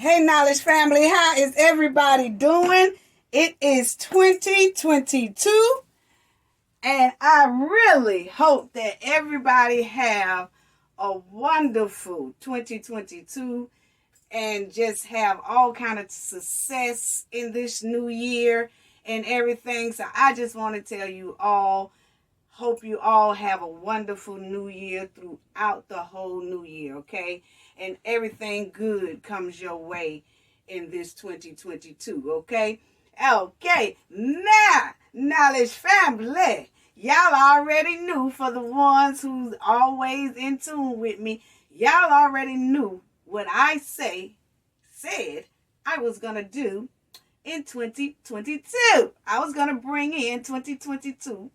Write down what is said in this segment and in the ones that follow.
Hey, Knowledge family, how is everybody doing? It is 2022, and I really hope that everybody have a wonderful 2022 and just have all kind of success in this new year and everything. So I just want to tell you all, hope you all have a wonderful new year throughout the whole new year, okay? And everything good comes your way in this 2022, okay? Okay, now, Knowledge family, y'all already knew, for the ones who's always in tune with me, y'all already knew what I said I was going to do in 2022. I was going to bring in 2022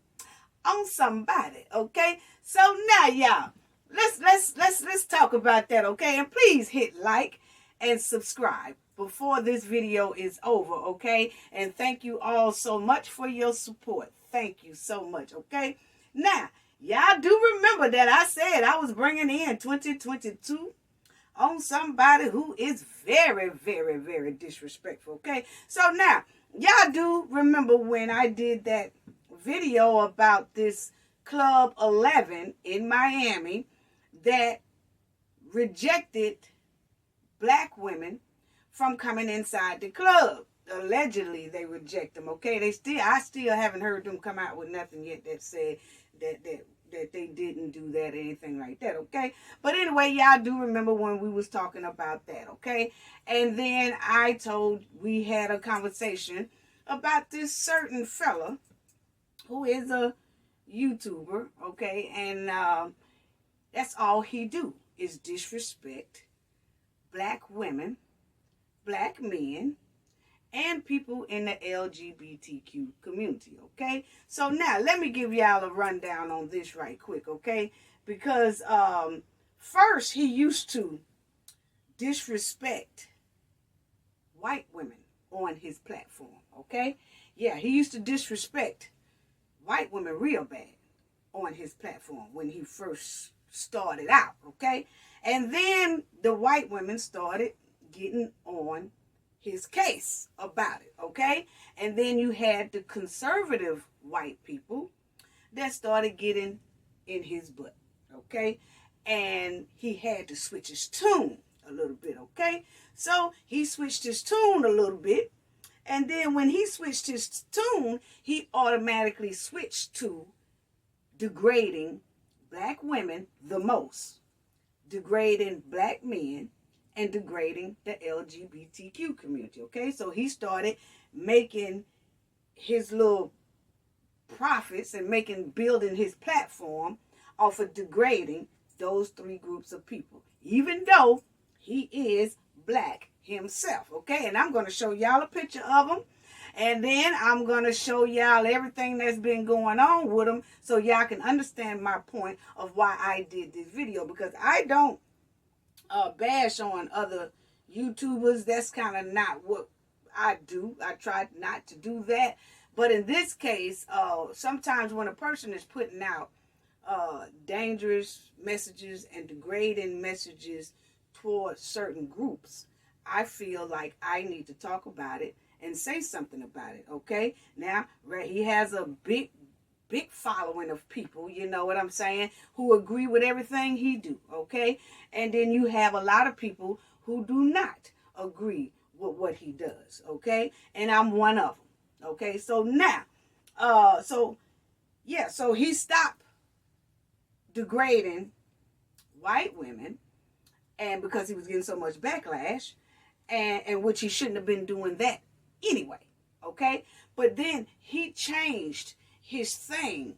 on somebody, okay? So now, y'all, let's talk about that, okay? And please hit like and subscribe before this video is over, okay? And thank you all so much for your support. Thank you so much, okay? Now, y'all do remember that I said I was bringing in 2022 on somebody who is very, very, very disrespectful, okay? So now, y'all do remember when I did that video about this Club 11 in Miami that rejected black women from coming inside the club. Allegedly, they reject them, okay? I still haven't heard them come out with nothing yet that said that they didn't do that or anything like that, okay? But anyway, y'all do remember when we was talking about that, okay? And then we had a conversation about this certain fella who is a YouTuber, okay? And that's all he do is disrespect black women, black men, and people in the LGBTQ community, okay? So now, let me give y'all a rundown on this right quick, okay? Because first, he used to disrespect white women on his platform, okay? Yeah, he used to disrespect white women real bad on his platform when he first started out, okay? And then the white women started getting on his case about it, okay? And then you had the conservative white people that started getting in his butt, okay? And he had to switch his tune a little bit, okay? So he switched his tune a little bit, and then when he switched his tune, he automatically switched to degrading black women the most, degrading black men, and degrading the LGBTQ community, okay? So he started making his little profits and building his platform off of degrading those three groups of people, even though he is black himself, okay? And I'm going to show y'all a picture of him, and then I'm going to show y'all everything that's been going on with him so y'all can understand my point of why I did this video, because I don't bash on other YouTubers. That's kind of not what I do. I try not to do that. But in this case, sometimes when a person is putting out dangerous messages and degrading messages towards certain groups, I feel like I need to talk about it and say something about it, okay? Now, he has a big following of people, you know what I'm saying, who agree with everything he do, okay? And then you have a lot of people who do not agree with what he does, okay? And I'm one of them, okay? So now, so he stopped degrading white women, and because he was getting so much backlash, and which he shouldn't have been doing that anyway, okay? But then he changed his thing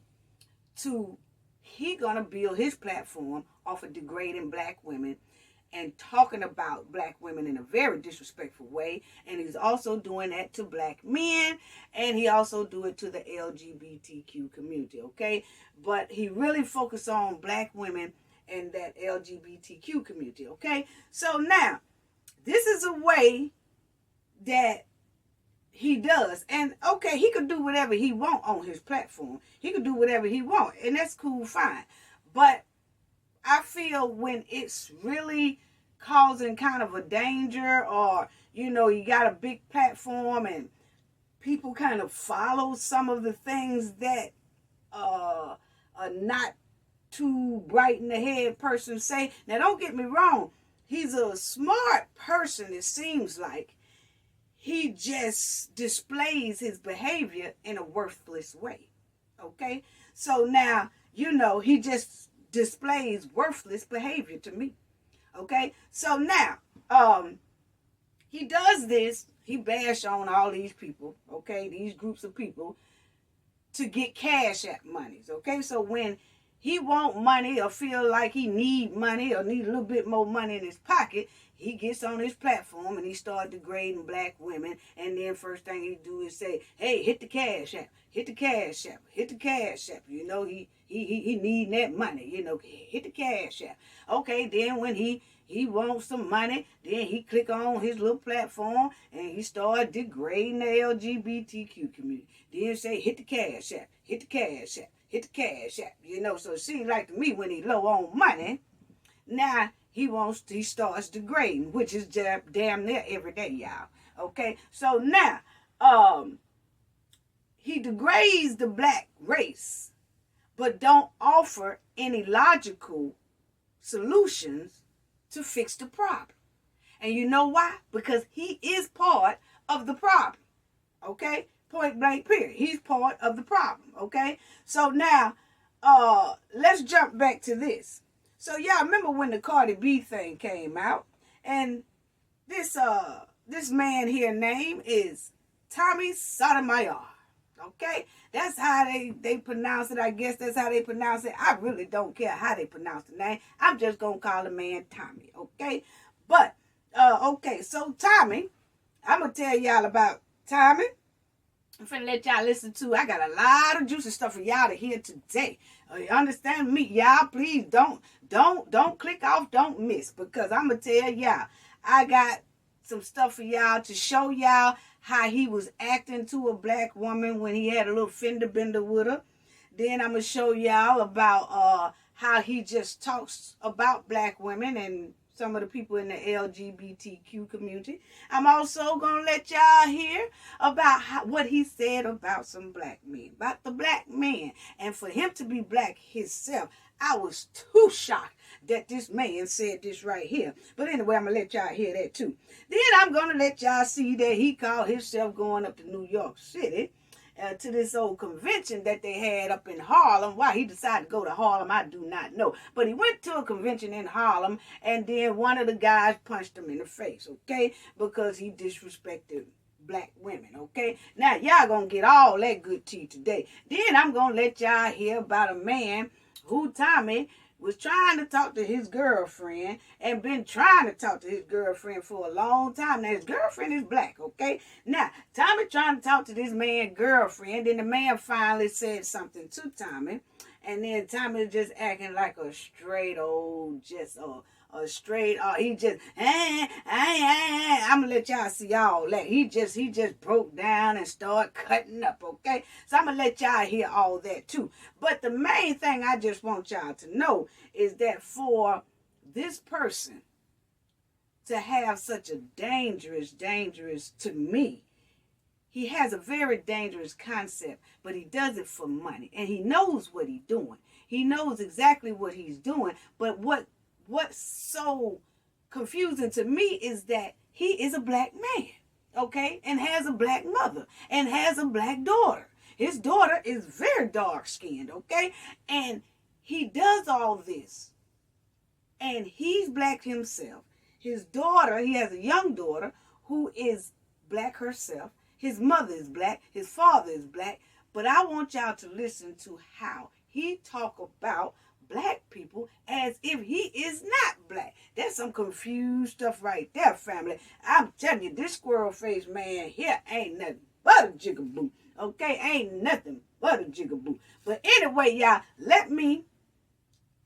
to he gonna build his platform off of degrading black women and talking about black women in a very disrespectful way. And he's also doing that to black men, and he also do it to the LGBTQ community, okay? But he really focused on black women and that LGBTQ community, okay? So now, this is a way that he does. And okay, he could do whatever he want on his platform. He could do whatever he want, and that's cool, fine. But I feel when it's really causing kind of a danger, or, you know, you got a big platform and people kind of follow some of the things that are not too bright in the head person say. Now, don't get me wrong. He's a smart person, it seems like. He just displays his behavior in a worthless way. Okay? So now, you know, he just displays worthless behavior to me. Okay? So now, he does this. He bash on all these people, okay? These groups of people to get cash app monies, okay? So when he want money or feel like he need money or need a little bit more money in his pocket, he gets on his platform and he start degrading black women. And then first thing he do is say, hey, hit the cash app, hit the cash app, hit the cash app. You know, he need that money, you know, hit the cash app. Okay, then when he wants some money, then he click on his little platform and he start degrading the LGBTQ community. Then say, hit the cash app, hit the cash app, hit the cash app. You know, so it seems like to me when he low on money, now he starts degrading, which is damn near every day, y'all. Okay, so now, he degrades the black race, but don't offer any logical solutions to fix the problem. And you know why? Because he is part of the problem. Okay? Point blank period. He's part of the problem. Okay? So now, let's jump back to this. So y'all remember when the Cardi B thing came out, and this man here name is Tommy Sotomayor. Okay? That's how they pronounce it. I guess that's how they pronounce it. I really don't care how they pronounce the name. I'm just going to call the man Tommy. Okay? But, okay, so Tommy, I'm going to tell y'all about Tommy. I'm finna let y'all listen to. I got a lot of juicy stuff for y'all to hear today. You understand me? Y'all, please don't click off, don't miss. Because I'm going to tell y'all, I got some stuff for y'all to show y'all how he was acting to a black woman when he had a little fender bender with her. Then I'm going to show y'all about how he just talks about black women and some of the people in the LGBTQ community. I'm also going to let y'all hear about what he said about some black men, about the black man. And for him to be black himself, I was too shocked that this man said this right here. But anyway, I'm going to let y'all hear that too. Then I'm going to let y'all see that he called himself going up to New York City to this old convention that they had up in Harlem. Why he decided to go to Harlem, I do not know. But he went to a convention in Harlem, and then one of the guys punched him in the face, okay? Because he disrespected black women, okay? Now, y'all gonna get all that good tea today. Then I'm gonna let y'all hear about a man who Tommy was trying to talk to his girlfriend and been trying to talk to his girlfriend for a long time. Now, his girlfriend is black, okay? Now, Tommy trying to talk to this man's girlfriend, then the man finally said something to Tommy, and then Tommy just acting like a straight old, just he just, I'm gonna let y'all see all that. He just broke down and started cutting up, okay? So I'm gonna let y'all hear all that too. But the main thing I just want y'all to know is that for this person to have such a dangerous to me, he has a very dangerous concept, but he does it for money. And he knows what he's doing. He knows exactly what he's doing, but what's so confusing to me is that he is a black man, okay, and has a black mother and has a black daughter. His daughter is very dark-skinned, okay, and he does all this, and he's black himself. His daughter, he has a young daughter who is black herself. His mother is black. His father is black. But I want y'all to listen to how he talk about black people as if he is not black. That's some confused stuff right there, family. I'm telling you, this squirrel faced man here ain't nothing but a jigaboo. Okay, ain't nothing but a jigaboo. But anyway, y'all, let me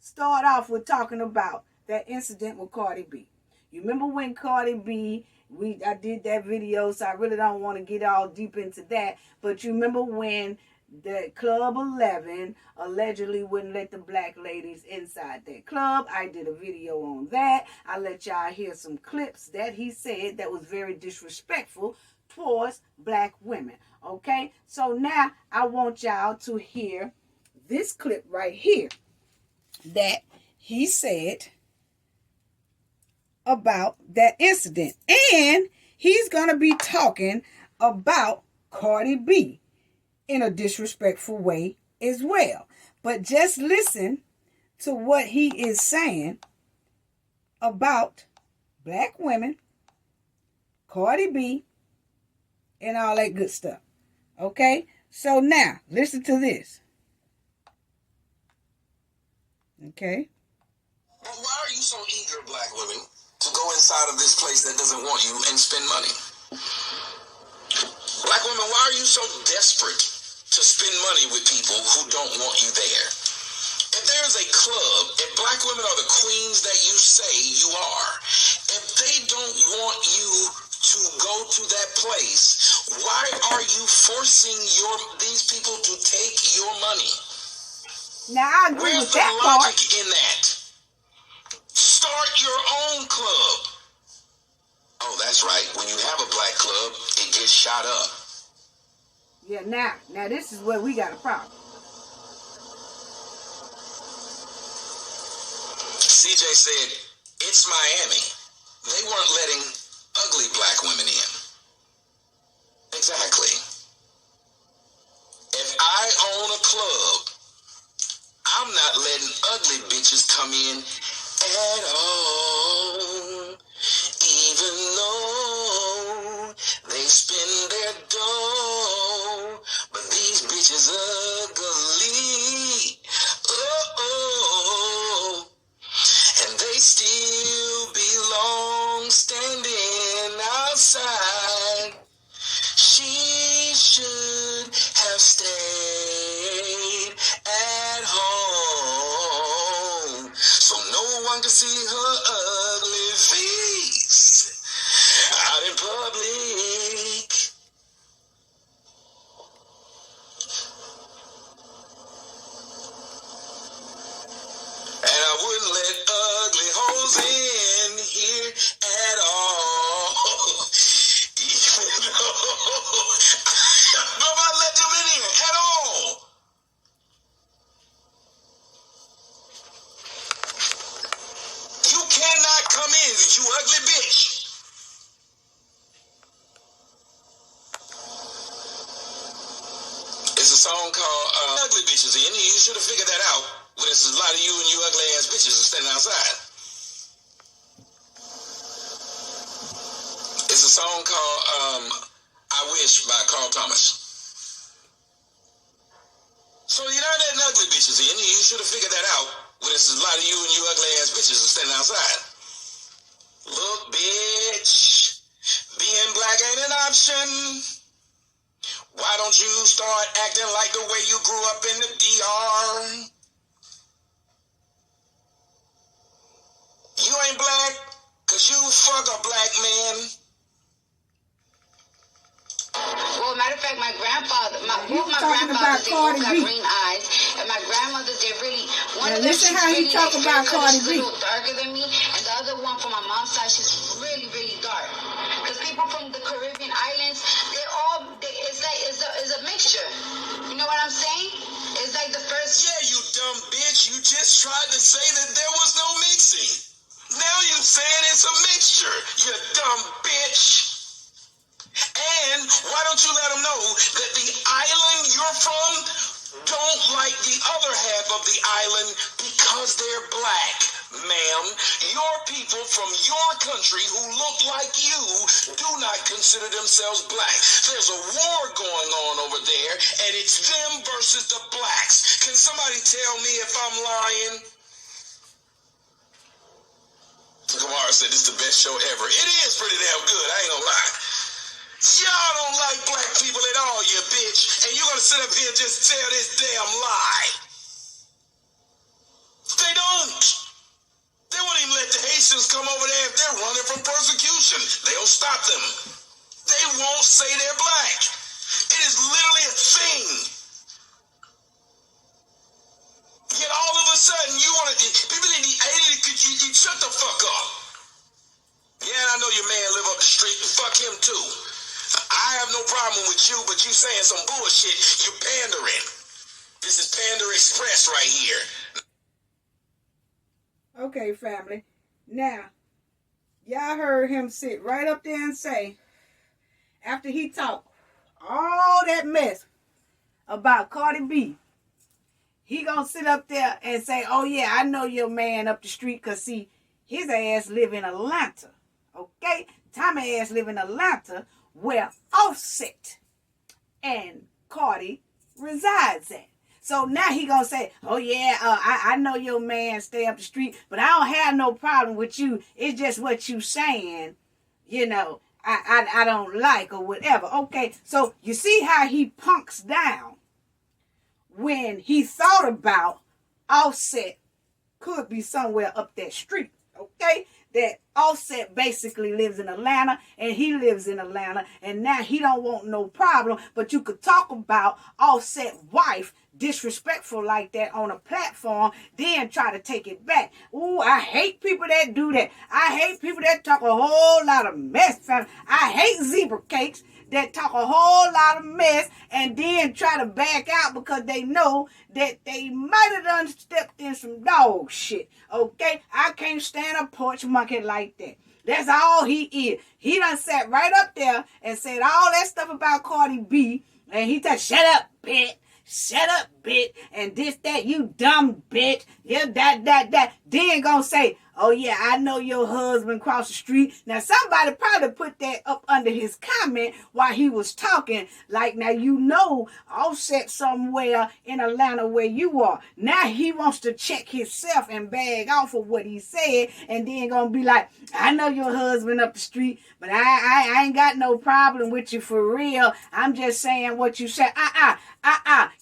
start off with talking about that incident with Cardi B. You remember when Cardi B, I did that video, so I really don't want to get all deep into that. But you remember when that Club 11 allegedly wouldn't let the black ladies inside that club. I did a video on that. I let y'all hear some clips that he said that was very disrespectful towards black women. Okay, so now I want y'all to hear this clip right here that he said about that incident. And he's going to be talking about Cardi B in a disrespectful way as well. But just listen to what he is saying about black women, Cardi B, and all that good stuff. Okay? So now, listen to this. Okay? But why are you so eager, black women, to go inside of this place that doesn't want you and spend money? Black women, why are you so desperate to spend money with people who don't want you there? If there's a club, if black women are the queens that you say you are, if they don't want you to go to that place, why are you forcing these people to take your money? Now I agree with that part. Where's the logic in that? Start your own club. Oh, that's right. When you have a black club, it gets shot up. Yeah, now this is where we got a problem. CJ said, it's Miami. They weren't letting ugly black women in. Exactly. If I own a club, I'm not letting ugly bitches come in at all. Even though they spend their dough. But these bitches ugly. Oh. And they still belong standing outside. She should have stayed at home so no one can see her ugly face out in public. And I wouldn't let ugly hoes in here at all. Even though nobody let them in here at all. You cannot come in, you ugly bitch. It's a song called Ugly Bitches In. You should have figured that out when there's a lot of you and you ugly ass bitches are standing outside. It's a song called I Wish by Carl Thomas. So you're not letting ugly bitches in. You should have figured that out when there's a lot of you and you ugly ass bitches are standing outside. Look, bitch, being black ain't an option. Why don't you start acting like the way you grew up in the DR? You ain't black, cause you fuck a black man. Well, matter of fact, my grandfather, both my grandfathers, they both got green eyes, and my grandmother, they're really, one of them, listen how he talk about Cardi B. She's a little darker than me, and the other one from my mom's side, she's really, really dark. Because people from the Caribbean islands, it's a mixture. You know what I'm saying? It's like the first. Yeah, you dumb bitch. You just tried to say that there was no mixing. Now you saying it's a mixture. You dumb bitch. And why don't you let them know that the island you're from don't like the other half of the island because they're black, ma'am. Your people from your country who look like you do not consider themselves black. There's a war going on over there, and it's them versus the blacks. Can somebody tell me if I'm lying? Kamara said it's the best show ever. It is pretty damn good, I ain't gonna lie. Y'all don't like black people at all, you bitch. And you're gonna sit up here and just tell this damn lie. They don't. They won't even let the Haitians come over there if they're running from persecution. They'll stop them. They won't say they're black. It is literally a thing. Yet all of a sudden, you want to, people in the 80s, you shut the fuck up. Yeah, I know your man live up the street, and fuck him too. I have no problem with you, but you saying some bullshit, you pandering. This is Pander Express right here. Okay, family. Now, y'all heard him sit right up there and say, after he talked all that mess about Cardi B, he gonna sit up there and say, oh yeah, I know your man up the street, cause see, his ass live in Atlanta. Okay? Tommy ass live in Atlanta, where Offset and Cardi resides at. So now he gonna say, oh yeah, I know your man stay up the street, but I don't have no problem with you. It's just what you saying, you know, I don't like or whatever. Okay, so you see how he punks down when he thought about Offset could be somewhere up that street. Okay, that Offset basically lives in Atlanta and he lives in Atlanta, and now he don't want no problem. But you could talk about Offset wife disrespectful like that on a platform, then try to take it back. Ooh, I hate people that do that. I hate people that talk a whole lot of mess, fam. I hate zebra cakes that talk a whole lot of mess and then try to back out because they know that they might have done stepped in some dog shit. Okay? I can't stand a porch monkey like that. That's all he is. He done sat right up there and said all that stuff about Cardi B, and he said, shut up, bitch. Shut up, bitch. And this, that, you dumb bitch. Yeah, that. Then gonna say, oh yeah, I know your husband crossed the street. Now somebody probably put that up under his comment while he was talking. Like, now you know Offset somewhere in Atlanta where you are. Now he wants to check himself and bag off of what he said, and then gonna be like, I know your husband up the street, but I ain't got no problem with you for real. I'm just saying what you said.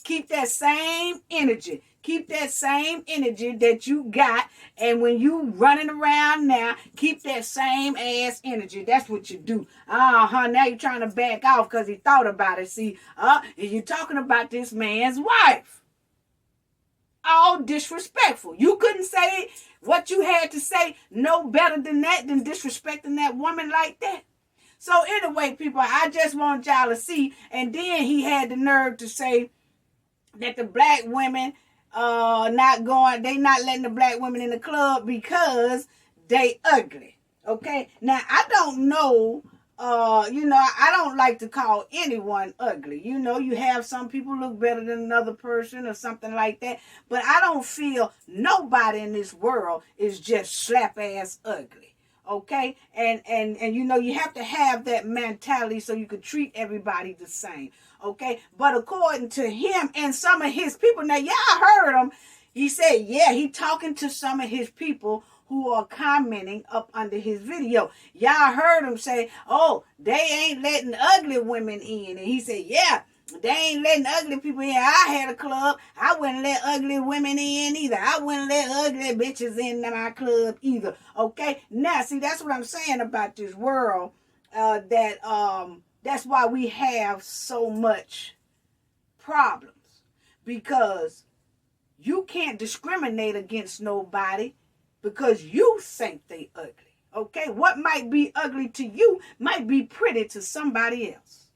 Keep that same energy. Keep that same energy that you got. And when you running around now, keep that same ass energy. That's what you do. Now you're trying to back off because he thought about it. See, you're talking about this man's wife. All disrespectful. You couldn't say what you had to say no better than that, than disrespecting that woman like that. So anyway, people, I just want y'all to see. And then he had the nerve to say that the black women they not letting the black women in the club because they ugly. Okay? Now, I don't know, I don't like to call anyone ugly. You know, you have some people look better than another person or something like that. But I don't feel nobody in this world is just slap ass ugly. Okay? And you know, you have to have that mentality so you can treat everybody the same. Okay? But according to him and some of his people, now y'all heard him, he said, yeah, he talking to some of his people who are commenting up under his video. Y'all heard him say, oh, they ain't letting ugly women in. And he said, yeah, they ain't letting ugly people in. I had a club. I wouldn't let ugly women in either. I wouldn't let ugly bitches in my club either. Okay? Now, see, that's what I'm saying about this world. That's why we have so much problems. Because you can't discriminate against nobody because you think they ugly. Okay? What might be ugly to you might be pretty to somebody else.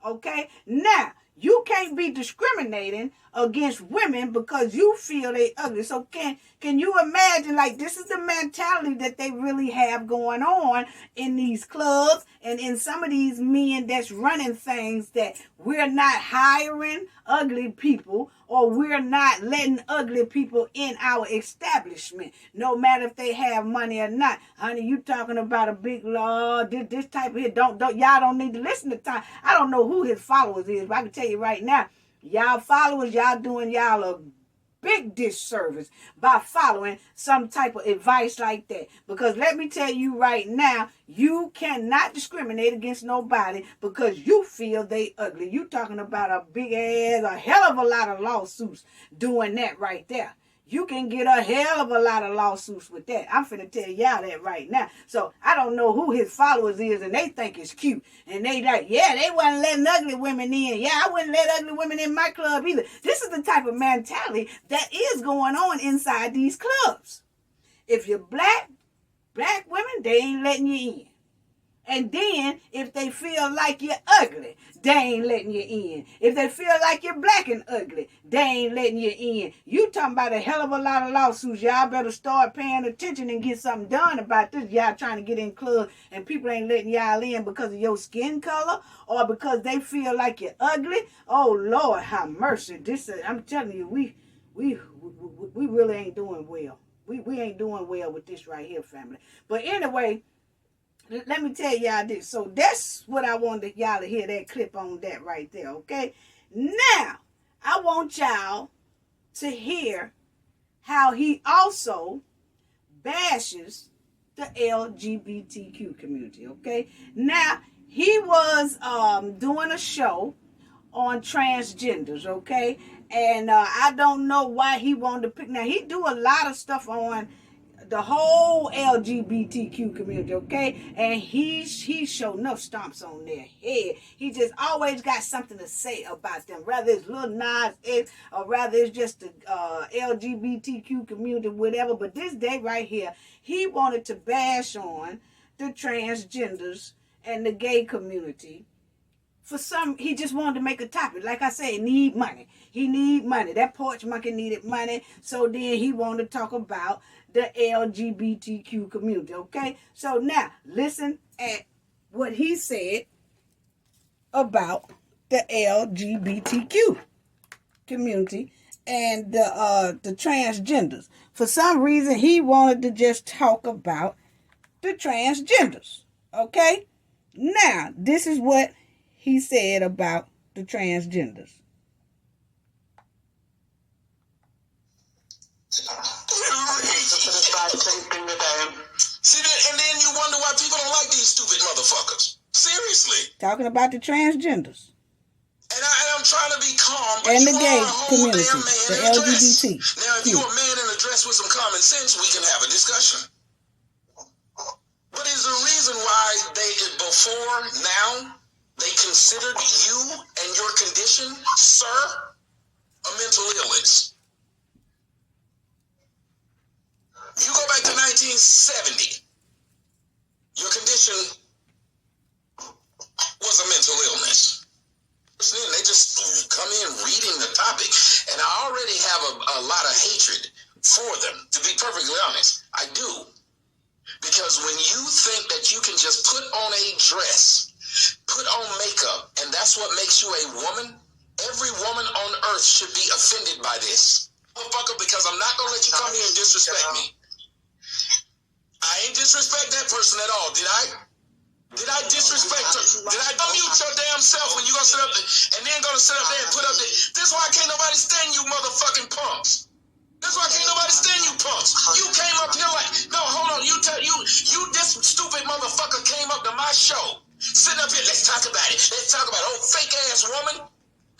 Okay? Now, you can't be discriminating against women because you feel they ugly. So can you imagine, like, this is the mentality that they really have going on in these clubs and in some of these men that's running things, that we're not hiring ugly people or we're not letting ugly people in our establishment, no matter if they have money or not. Honey, you talking about a big law, this type of here, don't y'all don't need to listen to time. I don't know who his followers is, but I can tell you right now, y'all followers, y'all doing y'all a big disservice by following some type of advice like that. Because let me tell you right now, you cannot discriminate against nobody because you feel they ugly. You talking about a big ass, a hell of a lot of lawsuits doing that right there. you can get a hell of a lot of lawsuits with that. I'm finna tell y'all that right now. So I don't know who his followers is, and they think it's cute. And they like, yeah, they wasn't letting ugly women in. Yeah, I wouldn't let ugly women in my club either. This is the type of mentality that is going on inside these clubs. If you're black women, they ain't letting you in. And then, if they feel like you're ugly, they ain't letting you in. If they feel like you're black and ugly, they ain't letting you in. You talking about a hell of a lot of lawsuits. Y'all better start paying attention and get something done about this. Y'all trying to get in clubs and people ain't letting y'all in because of your skin color or because they feel like you're ugly. Oh, Lord, have mercy. I'm telling you, we really ain't doing well. We ain't doing well with this right here, family. But anyway, let me tell y'all this. So that's what I wanted y'all to hear, that clip on that right there, okay? Now, I want y'all to hear how he also bashes the LGBTQ community, okay? Now, he was doing a show on transgenders, okay? And I don't know why he wanted to pick. Now, he do a lot of stuff on the whole LGBTQ community, okay? And he sure enough stomps on their head. He just always got something to say about them, rather it's Lil Nas X or rather it's just the LGBTQ community, whatever. But this day right here, he wanted to bash on the transgenders and the gay community. He just wanted to make a topic. Like I said, need money. He need money. That porch monkey needed money. So then he wanted to talk about the LGBTQ community, okay? So now, listen at what he said about the LGBTQ community and the transgenders. For some reason, he wanted to just talk about the transgenders, okay? Now, this is what he said about the transgenders. See that, and then you wonder why people don't like these stupid motherfuckers. Seriously. Talking about the transgenders. And I'm trying to be calm, but and you the gay are a whole community, damn man the in a dress. LGBT. Now, if you're a man in a dress with some common sense, we can have a discussion. But is the reason why before now, they considered you and your condition, sir, a mental illness. You go back to 1970, your condition was a mental illness. They just come in reading the topic, and I already have a lot of hatred for them, to be perfectly honest. I do. Because when you think that you can just put on a dress, put on makeup, and that's what makes you a woman, every woman on earth should be offended by this. Motherfucker, because I'm not going to let you come here and disrespect me. I ain't disrespect that person at all, did I? Did I disrespect her? Did I unmute your damn self when you gonna sit up there and then gonna sit up there and put up there? This is why can't nobody stand you motherfucking punks. That's why can't nobody stand you punks. You came up here like, no, hold on, you this stupid motherfucker came up to my show. Sitting up here, let's talk about it. Let's talk about it. Oh, fake ass woman.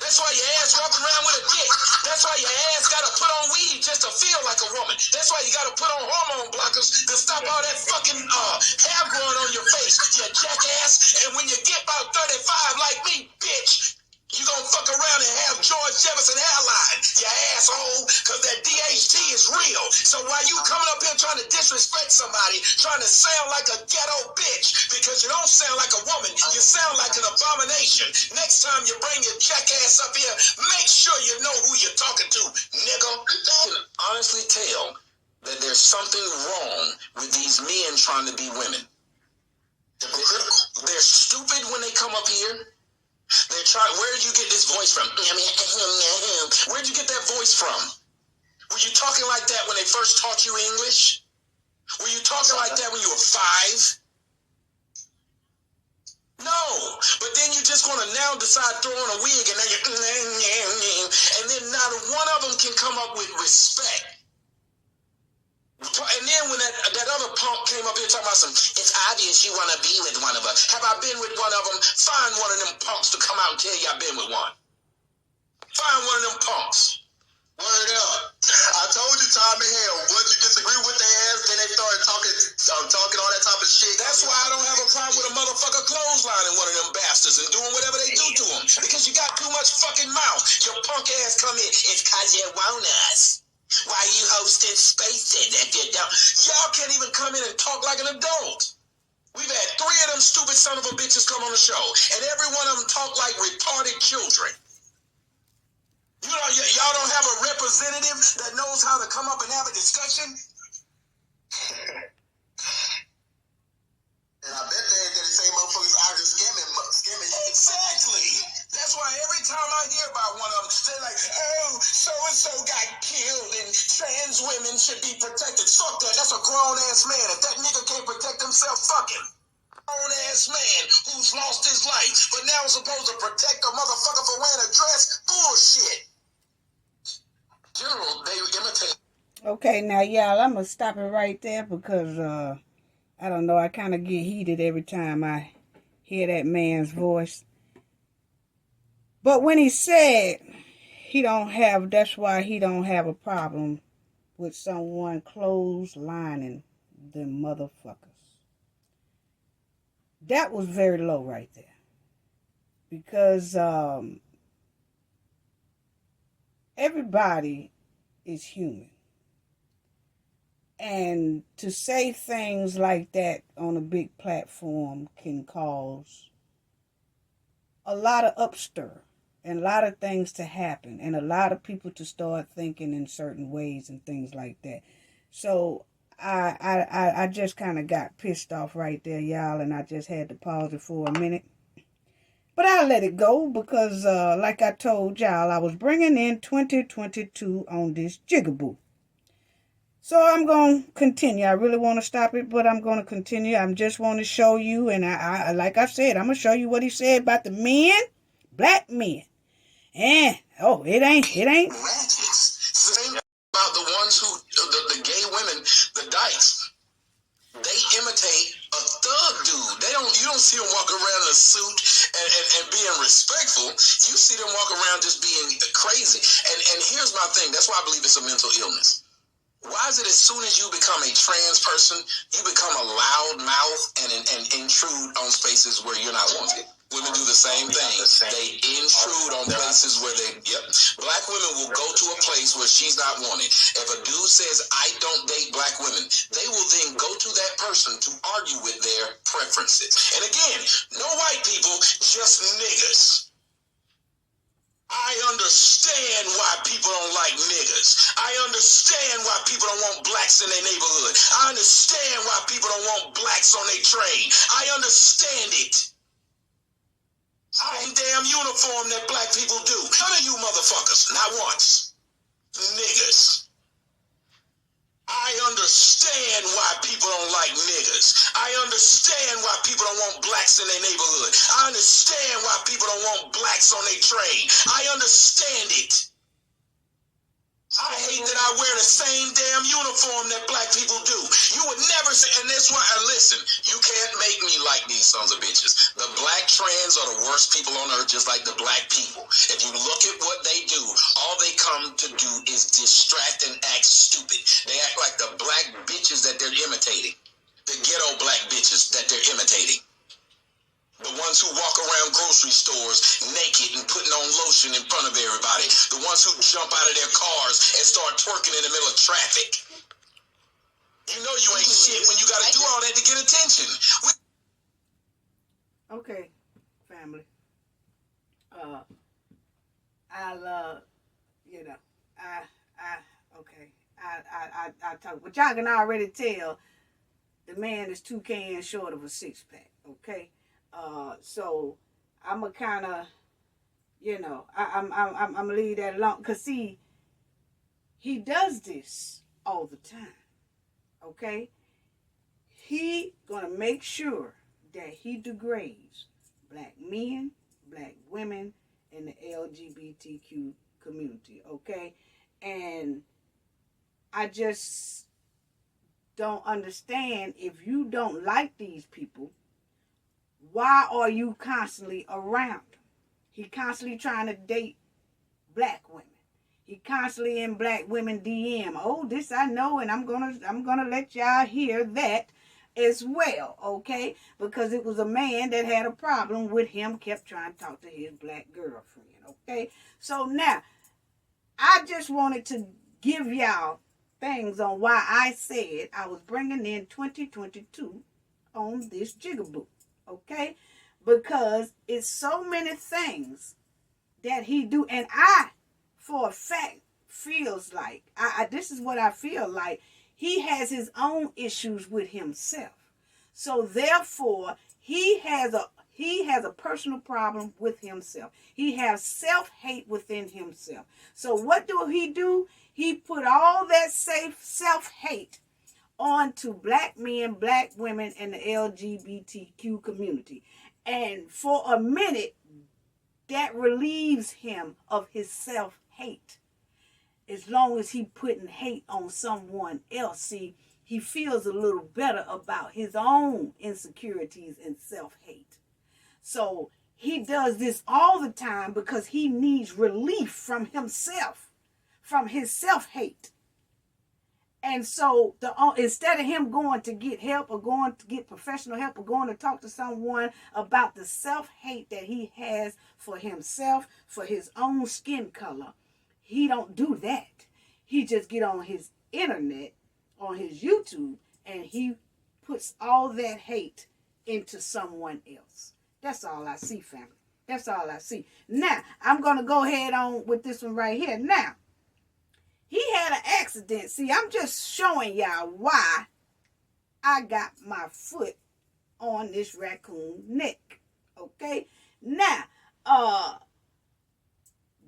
That's why your ass walking around with a dick. That's why your ass gotta put on weed just to feel like a woman. That's why you gotta put on hormone blockers to stop all that fucking hair growing on your face, you jackass. And when you get about 35 like me, bitch, you gonna fuck around and have George Jefferson hairline, you asshole, because that DHT is real. So while you coming up here trying to disrespect somebody, trying to sound like a ghetto bitch, because you don't sound like a woman, you sound like an abomination. Next time you bring your jackass up here, make sure you know who you're talking to, nigga. I can honestly tell that there's something wrong with these men trying to be women. They're stupid when they come up here. They're trying. Where did you get this voice from? Where'd you get that voice from? Were you talking like that when they first taught you English? Were you talking like that when you were 5? No, but then you just gonna now decide to throw on a wig and then and then not one of them can come up with respect. And then when that other punk came up here talking about it's obvious you want to be with one of us. Have I been with one of them? Find one of them punks to come out and tell you I've been with one. Find one of them punks. Word up. I told you, Tommy, hell, once you disagree with their ass, then they started talking all that type of shit. That's why I don't have a problem with a motherfucker clotheslining one of them bastards and doing whatever they do to them. Because you got too much fucking mouth. Your punk ass come in. It's cause you want us. Why you hosting spaces if you don't? Y'all can't even come in and talk like an adult. We've had 3 of them stupid son of a bitches come on the show, and every one of them talk like retarded children. You know, y'all don't have a representative that knows how to come up and have a discussion? And I bet they same motherfuckers out here scamming. Exactly. That's why every time I hear about one of them, they're like, oh, so-and-so got killed and trans women should be protected. Fuck that. That's a grown-ass man. If that nigga can't protect himself, fuck him. Grown-ass man who's lost his life, but now is supposed to protect a motherfucker for wearing a dress? Bullshit. General, they imitate. Okay, now y'all, I'm gonna stop it right there because I don't know, I kind of get heated every time I hear that man's voice. But when he said that's why he don't have a problem with someone clotheslining them motherfuckers. That was very low right there. Because everybody is human. And to say things like that on a big platform can cause a lot of upstir and a lot of things to happen and a lot of people to start thinking in certain ways and things like that. So I just kind of got pissed off right there, y'all, and I just had to pause it for a minute. But I'll let it go because, like I told y'all, I was bringing in 2022 on this jigaboo. So I'm going to continue. I really want to stop it, but I'm going to continue. I just want to show you, and I like I said, I'm going to show you what he said about the men, black men. And, it ain't. Ratchets. Same about the ones who, the gay women, the dykes. They imitate a thug dude. You don't see them walk around in a suit and being respectful. You see them walk around just being crazy. And here's my thing. That's why I believe it's a mental illness. Why is it as soon as you become a trans person, you become a loud mouth and intrude on spaces where you're not wanted? Women do the same thing. They intrude on places where black women will go to a place where she's not wanted. If a dude says, I don't date black women, they will then go to that person to argue with their preferences. And again, no white people, just niggas. I understand why people don't like niggas. I understand why people don't want blacks in their neighborhood. I understand why people don't want blacks on their train. I understand it. I ain't damn uniform that black people do. None of you motherfuckers, not once. Niggas. I understand why people don't like niggas. I understand why people don't want blacks in their neighborhood. I understand why people don't want blacks on their train. I understand it. I hate that I wear the same damn uniform that black people do. You would never say, and that's why, listen, you can't make me like these sons of bitches. The black trans are the worst people on earth, just like the black people. If you look at what they do, all they come to do is distract and act stupid. They act like the black bitches that they're imitating. The ghetto black bitches that they're imitating. The ones who walk around grocery stores naked and putting on lotion in front of everybody. The ones who jump out of their cars and start twerking in the middle of traffic. You know you ain't shit when you got to do all that to get attention. Okay, family. I talk, but y'all can already tell the man is 2 cans short of a 6-pack, okay? So I'm gonna kind of, I'm gonna leave that alone. Cause see, he does this all the time, okay? He gonna make sure that he degrades black men, black women, and the LGBTQ community, okay? And I just don't understand, if you don't like these people, why are you constantly around him? He constantly trying to date black women. He constantly in black women DM. Oh, this I know, and I'm gonna let y'all hear that as well, okay? Because it was a man that had a problem with him, kept trying to talk to his black girlfriend, okay? So now, I just wanted to give y'all things on why I said I was bringing in 2022 on this jigaboo, okay? Because it's so many things that he do, and I, for a fact, feels like, this is what I feel like, he has his own issues with himself. So therefore, he has a personal problem with himself. He has self-hate within himself. So what do? He put all that self-hate onto black men, black women, and the LGBTQ community. And for a minute, that relieves him of his self-hate. As long as he putting hate on someone else, see, he feels a little better about his own insecurities and self-hate. So he does this all the time because he needs relief from himself, from his self-hate. And so instead of him going to get help or going to get professional help or going to talk to someone about the self-hate that he has for himself, for his own skin color, he don't do that. He just get on his internet, on his YouTube, and he puts all that hate into someone else. That's all I see, family. That's all I see. Now, I'm going to go ahead on with this one right here. Now, he had an accident. See, I'm just showing y'all why I got my foot on this raccoon neck. Okay? Now,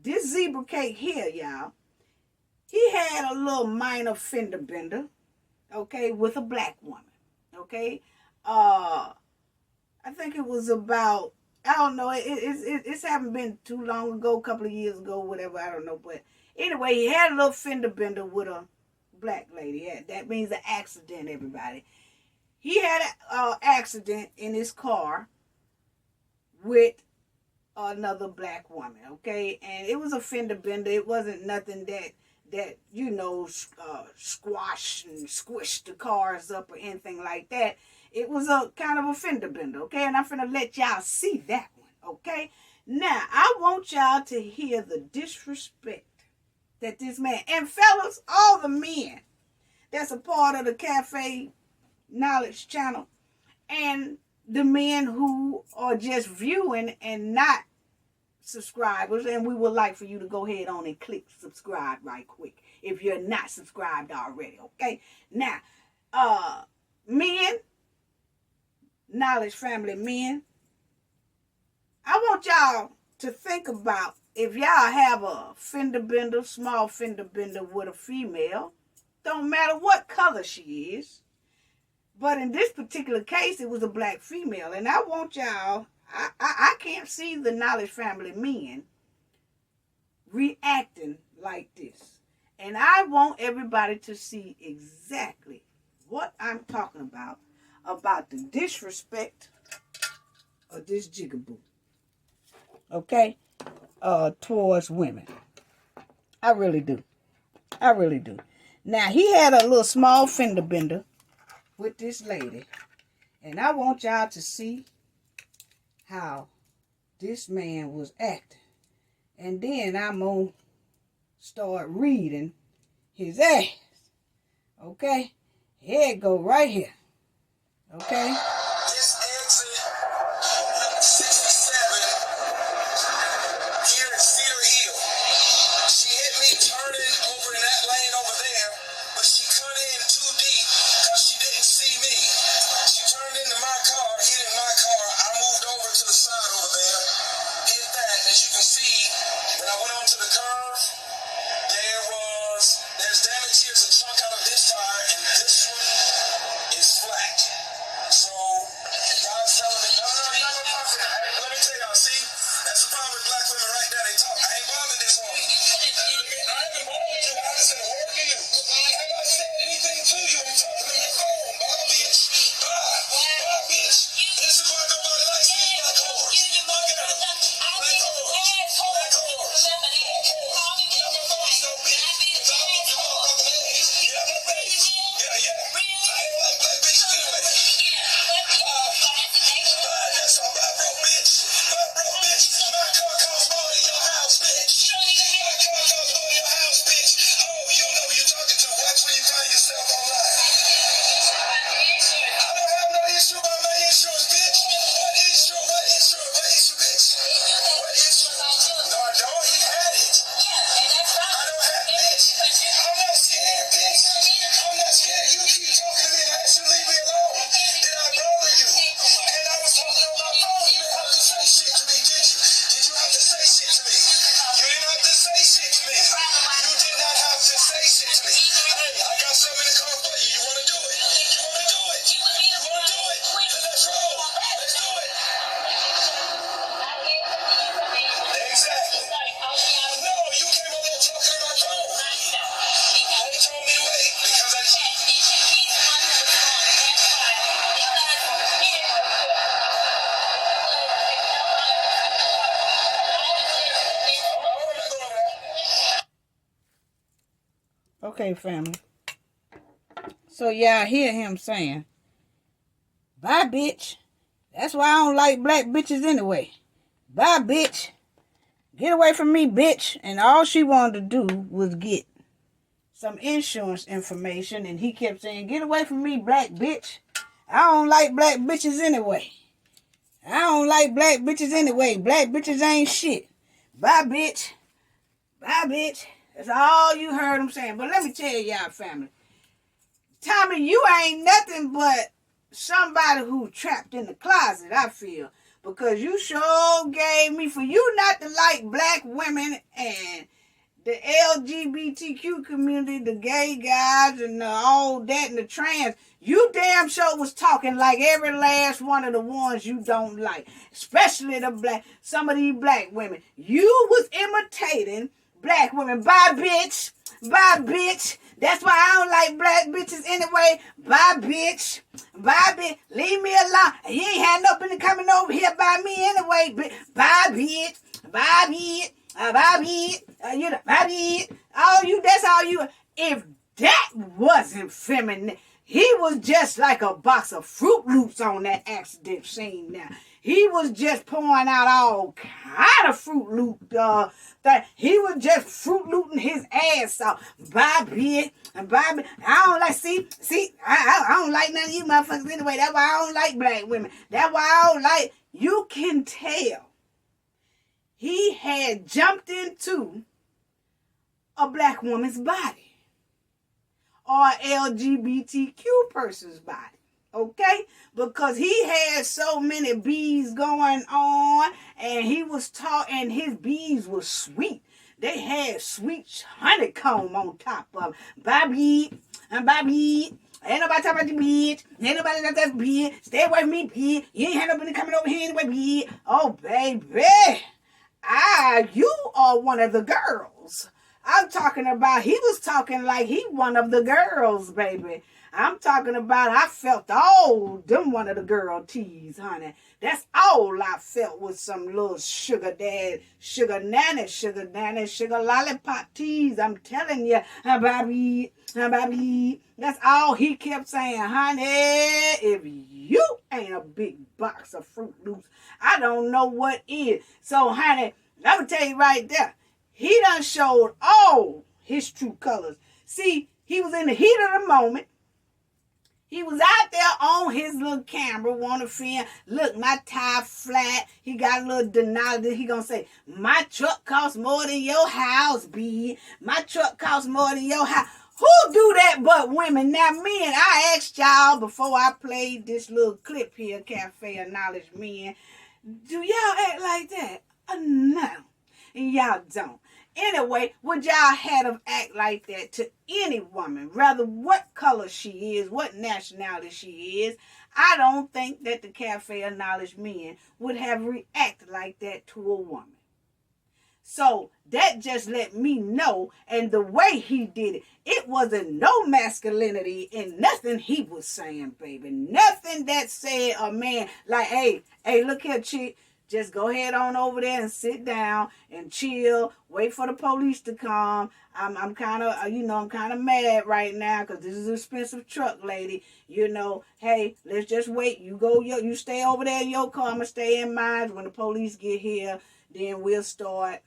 this zebra cake here, y'all, he had a little minor fender bender, okay, with a black woman. Okay? I think it was about, I don't know, it's haven't been too long ago, a couple of years ago, whatever, I don't know, but anyway, he had a little fender bender with a black lady. That means an accident, everybody. He had an accident in his car with another black woman, okay? And it was a fender bender. It wasn't nothing that squash and squish the cars up or anything like that. It was a kind of a fender bender, okay? And I'm finna let y'all see that one, okay? Now, I want y'all to hear the disrespect that this man, and fellas, all the men that's a part of the Cafe Knowledge channel, and the men who are just viewing and not subscribers, and we would like for you to go ahead on and click subscribe right quick if you're not subscribed already, okay? Now, men, Knowledge family men, I want y'all to think about if y'all have a fender bender, small fender bender with a female, don't matter what color she is, but in this particular case, it was a black female, and I want y'all, I can't see the Knowledge family men reacting like this, and I want everybody to see exactly what I'm talking about the disrespect of this jigaboo, okay, towards women. I really do. Now, he had a little small fender bender with this lady, and I want y'all to see how this man was acting. And then I'm going to start reading his ass, okay? Here it go right here. Okay. This exit 67 here at Cedar Hill. She hit me turning over in that lane over there, but she cut in too deep because she didn't see me. She turned into my car, hit in my car. I moved over to the side over there, hit that. As you can see, when I went onto the curve, there's damage here. There's a chunk out of this tire, and this one is flat. So, God's telling me, no. Let me tell y'all, see, that's the problem with black women right there. They talk. I ain't bothered this woman. I haven't bothered you. I just said, what are you? I haven't said anything to you. I'm talking on your phone. Bye, bitch. Bye, bitch. This is why nobody likes these black whores. Look at them. Black whores. Black whores. Okay, family. So y'all hear him saying, bye, bitch. That's why I don't like black bitches anyway. Bye, bitch. Get away from me, bitch. And all she wanted to do was get some insurance information. And he kept saying, get away from me, black bitch. I don't like black bitches anyway. I don't like black bitches anyway. Black bitches ain't shit. Bye, bitch. Bye, bitch. That's all you heard him saying. But let me tell y'all, family. Tommy, you ain't nothing but somebody who trapped in the closet, I feel. Because you sure gave me, for you not to like black women and the LGBTQ community, the gay guys and all that and the trans, you damn sure was talking like every last one of the ones you don't like. Especially some of these black women. You was imitating black women. Bye, bitch. Bye, bitch. That's why I don't like black bitches anyway. Bye, bitch. Bye, bitch. Leave me alone. You ain't had no business coming over here by me anyway. Bye, bitch. Bye, bitch. Bye, bitch. Bye, bitch. That's all you. If that wasn't feminine, he was just like a box of Fruit Loops on that accident scene now. He was just pouring out all kind of Fruit Loop. He was just Fruit Looping his ass off. Bye, bitch. Bye, bitch. I don't like, I don't like none of you motherfuckers anyway. That's why I don't like black women. That's why I don't like, you can tell he had jumped into a black woman's body or LGBTQ person's body. Okay? Because he had so many bees going on and he was and his bees were sweet. They had sweet honeycomb on top of them. Bye, bitch. Bye, bitch. Ain't nobody talking about the bitch. Ain't nobody like that bitch. Stay away from me, bitch. You ain't had nobody coming over here anyway, bitch. Oh, baby. You are one of the girls. I'm talking about, he was talking like he one of the girls, baby. I'm talking about, I felt all them one of the girl teas, honey. That's all I felt was some little sugar dad, sugar nanny, sugar lollipop teas. I'm telling you, baby. That's all he kept saying, honey. If you ain't a big box of Fruit Loops, I don't know what is. So, honey, I'm going to tell you right there, he done showed all his true colors. See, he was in the heat of the moment. He was out there on his little camera, wanting to film. Look, my tire flat. He got a little Denali. He gonna say, my truck costs more than your house, B. My truck costs more than your house. Who do that but women? Now, men, I asked y'all before I played this little clip here, Cafe of Knowledge Men, do y'all act like that? No. And y'all don't. Anyway, would y'all have them act like that to any woman, rather what color she is, what nationality she is? I don't think that the Cafe of Knowledge Men would have reacted like that to a woman. So that just let me know, and the way he did it, it wasn't no masculinity in nothing he was saying, baby. Nothing that said a man like, hey, look here, chick. Just go ahead on over there and sit down and chill. Wait for the police to come. I'm kind of mad right now because this is an expensive truck, lady. Hey, let's just wait. You stay over there in your car. I'm going to stay in mine. When the police get here, then we'll start,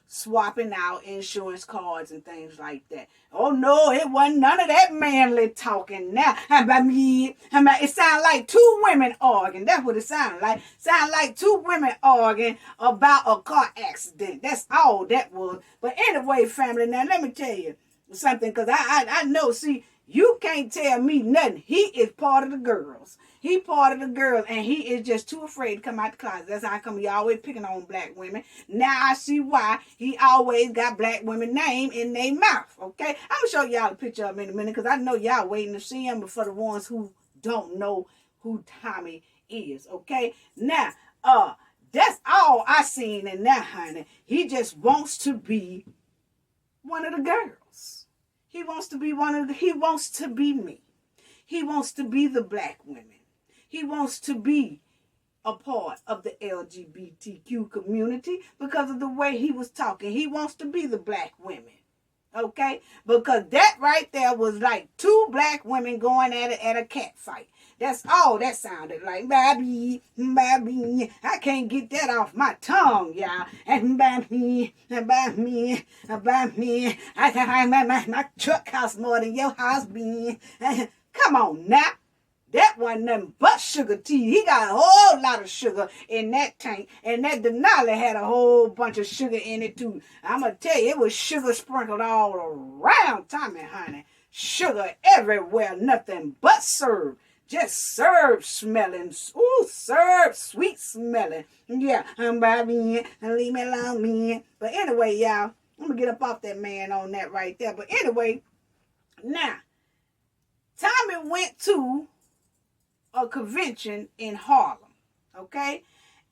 swapping out insurance cards and things like that. Oh, no, it wasn't none of that manly talking now. It sounded like two women arguing. That's what it sounded like. Sounded like two women arguing about a car accident. That's all that was. But anyway, family, now let me tell you something, because I know, see, you can't tell me nothing. He is part of the girls. He part of the girls, and he is just too afraid to come out the closet. That's how come he always picking on black women. Now I see why he always got black women name in their mouth, okay? I'm going to show y'all a picture of him in a minute, because I know y'all waiting to see him, but for the ones who don't know who Tommy is, okay? Now, that's all I seen in that, honey. He just wants to be one of the girls. He wants to be he wants to be me. He wants to be the black women. He wants to be a part of the LGBTQ community because of the way he was talking. He wants to be the black women. Okay? Because that right there was like two black women going at it at a cat fight. That's all that sounded like. Baby, baby. I can't get that off my tongue, y'all. And baby, baby, baby. My truck costs more than your house, be. Come on now. That wasn't nothing but sugar tea. He got a whole lot of sugar in that tank. And that Denali had a whole bunch of sugar in it too. I'm going to tell you, it was sugar sprinkled all around Tommy, honey. Sugar everywhere, nothing but syrup. Just syrup smelling. Ooh, syrup, sweet smelling. Yeah, by me, leave me alone, me. But anyway, y'all, I'm going to get up off that man on that right there. But anyway, now, Tommy went to a convention in Harlem, okay?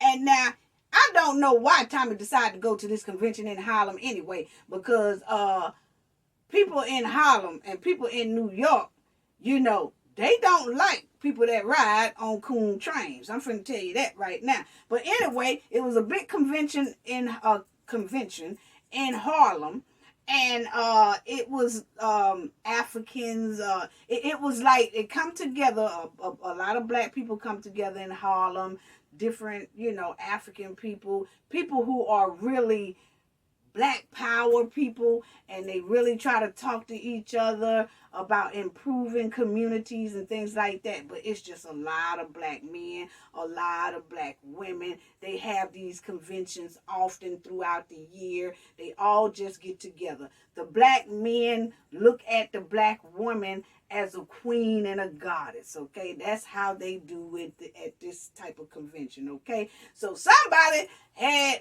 And now, I don't know why Tommy decided to go to this convention in Harlem anyway, because people in Harlem and people in New York, you know, they don't like people that ride on coon trains. I'm finna tell you that right now. But anyway, it was a big convention in Harlem. And it was Africans. It was like it come together. A lot of black people come together in Harlem. Different, you know, African people who are really black power people, and they really try to talk to each other about improving communities and things like that. But it's just a lot of black men, a lot of black women. They have these conventions often throughout the year. They all just get together. The black men look at the black woman as a queen and a goddess, okay? That's how they do it at this type of convention, okay? So somebody had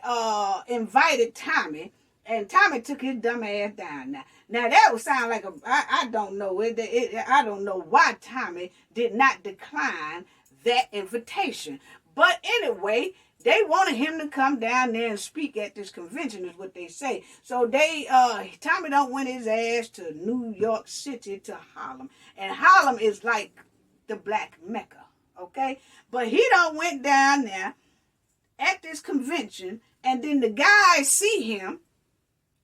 invited Tommy, and Tommy took his dumb ass down. Now that would sound like I don't know. I don't know why Tommy did not decline that invitation. But anyway, they wanted him to come down there and speak at this convention, is what they say. So Tommy don't went his ass to New York City to Harlem. And Harlem is like the black Mecca, okay? But he don't went down there at this convention, and then the guys see him,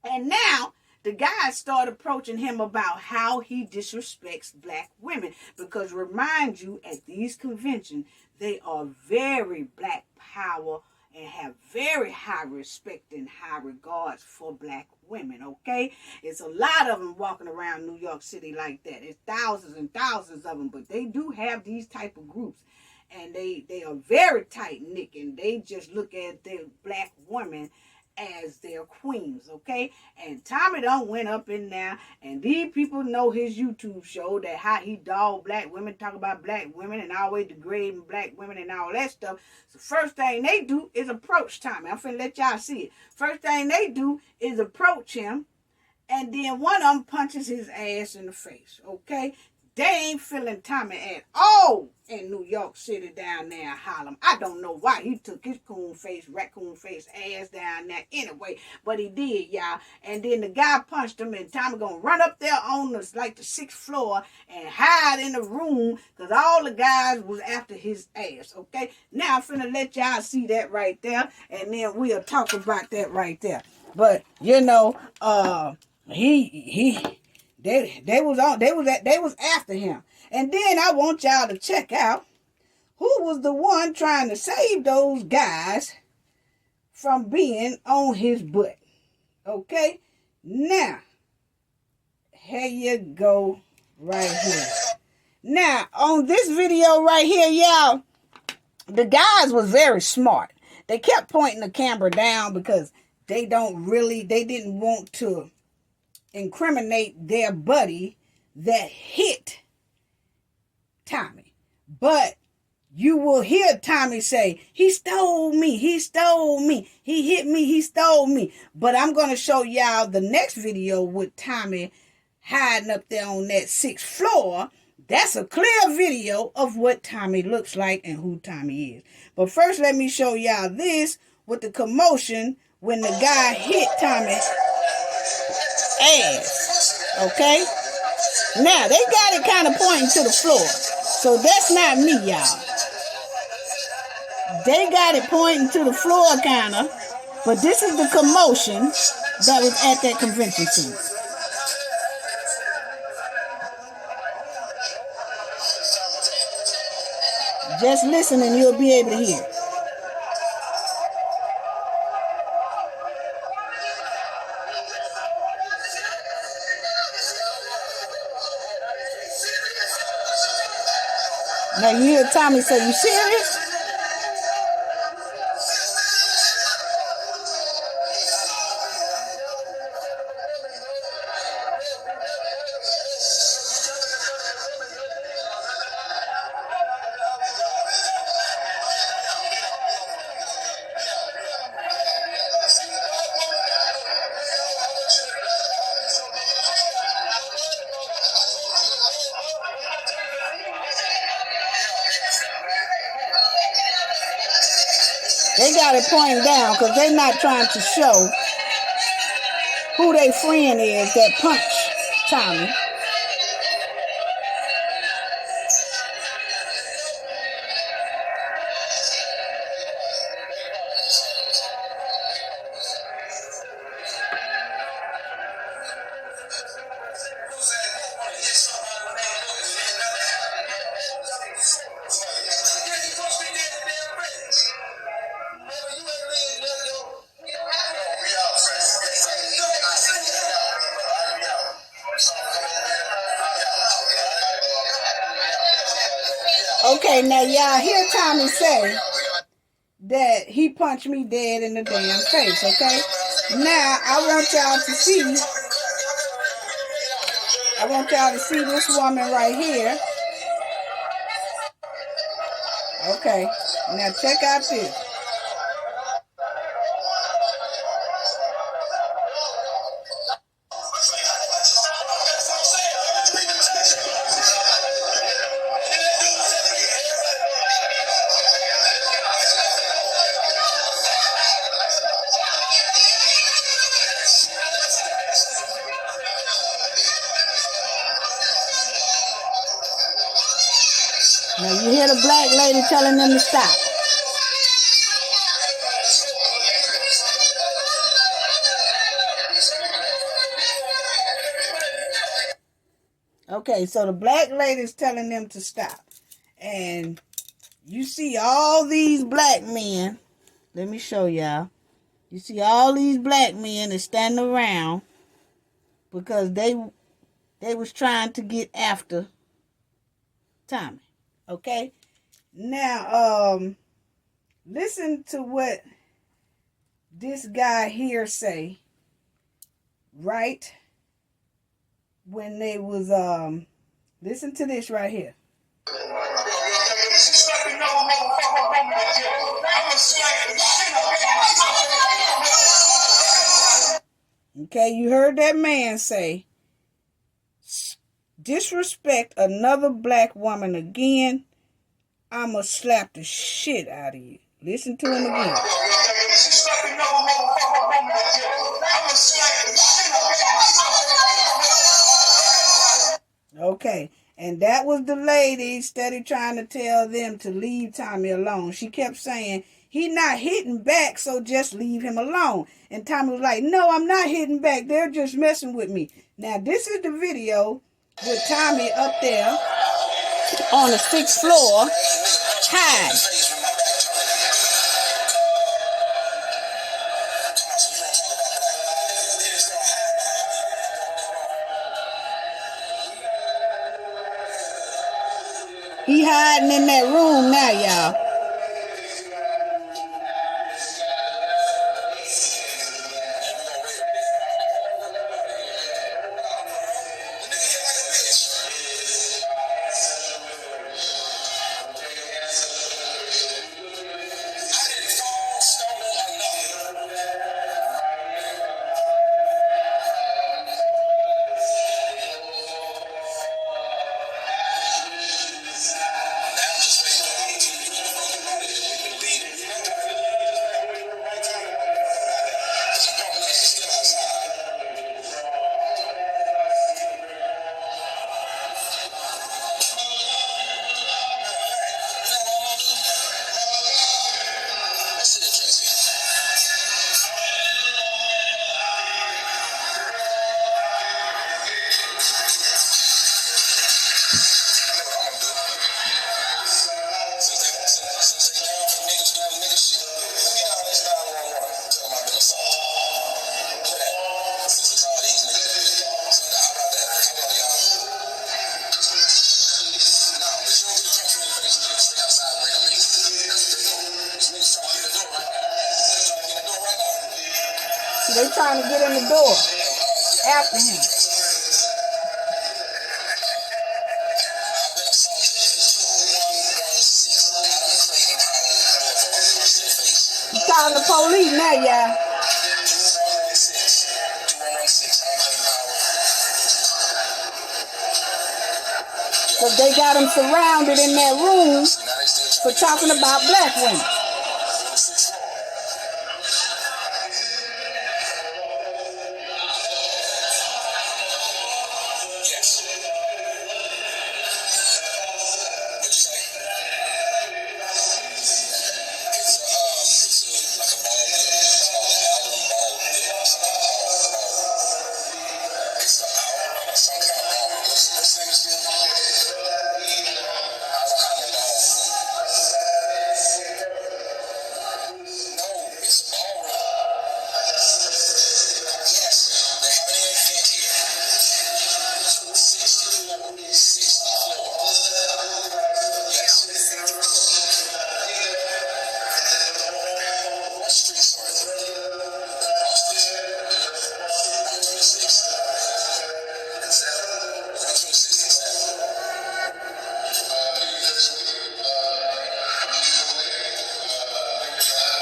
and now the guys start approaching him about how he disrespects black women. Because remind you, at these conventions, they are very black power and have very high respect and high regards for black women, okay? It's a lot of them walking around New York City like that. It's thousands and thousands of them, but they do have these type of groups. And they are very tight-knit, and they just look at their black women as their queens, okay? And Tommy done went up in there, and these people know his YouTube show, that how he dog black women, talk about black women, and always degrading black women and all that stuff. So first thing they do is approach Tommy. I'm finna let y'all see it. First thing they do is approach him, and then one of them punches his ass in the face, okay? They ain't feeling Tommy at all in New York City down there in Harlem. I don't know why he took his raccoon face ass down there anyway, but he did, y'all. And then the guy punched him, and Tommy gonna run up there on the 6th floor and hide in the room, because all the guys was after his ass, okay? Now I'm finna let y'all see that right there, and then we'll talk about that right there. But, you know, They was after him. And then I want y'all to check out who was the one trying to save those guys from being on his butt. Okay? Now, here you go right here. Now, on this video right here, y'all, the guys was very smart. They kept pointing the camera down because they didn't want to incriminate their buddy that hit Tommy. But you will hear Tommy say, he stole me, he hit me, he stole me. But I'm going to show y'all the next video with Tommy hiding up there on that 6th floor. That's a clear video of what Tommy looks like and who Tommy is. But first, let me show y'all this with the commotion when the guy hit Tommy's ass. Okay? Now, they got it kind of pointing to the floor. So that's not me, y'all. They got it pointing to the floor, kind of. But this is the commotion that was at that convention center. Just listen and you'll be able to hear. Now you hear Tommy say, "You serious?" They got it pointing down because they're not trying to show who their friend is that punched Tommy. Okay, now y'all hear Tommy say that he punched me dead in the damn face, okay? Now, I want y'all to see this woman right here. Okay, now check out this. Now you hear the black lady telling them to stop. Okay, so the black lady's telling them to stop. And you see all these black men. Let me show y'all. You see all these black men that stand around because they was trying to get after Tommy. Okay? Now, listen to what this guy here say, right? When they was, listen to this right here. Okay, you heard that man say, disrespect another black woman again, I'ma slap the shit out of you. Listen to him again. Okay, and that was the lady steady trying to tell them to leave Tommy alone. She kept saying, he not hitting back, so just leave him alone. And Tommy was like, no, I'm not hitting back. They're just messing with me. Now, this is the video with Tommy up there on the 6th floor, high. He hiding in that room now, y'all. So they trying to get in the door after him. He's calling the police now, y'all. So they got him surrounded in that room for talking about black women.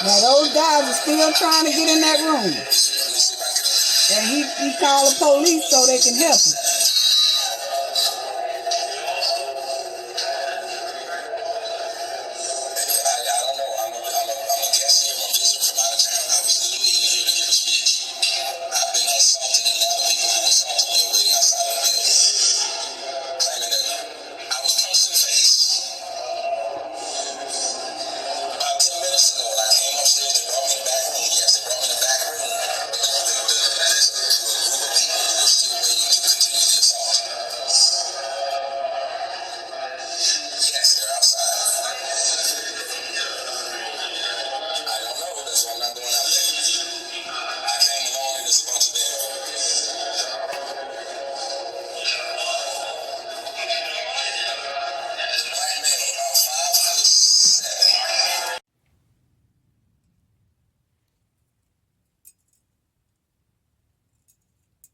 Now those guys are still trying to get in that room. And he called the police so they can help him.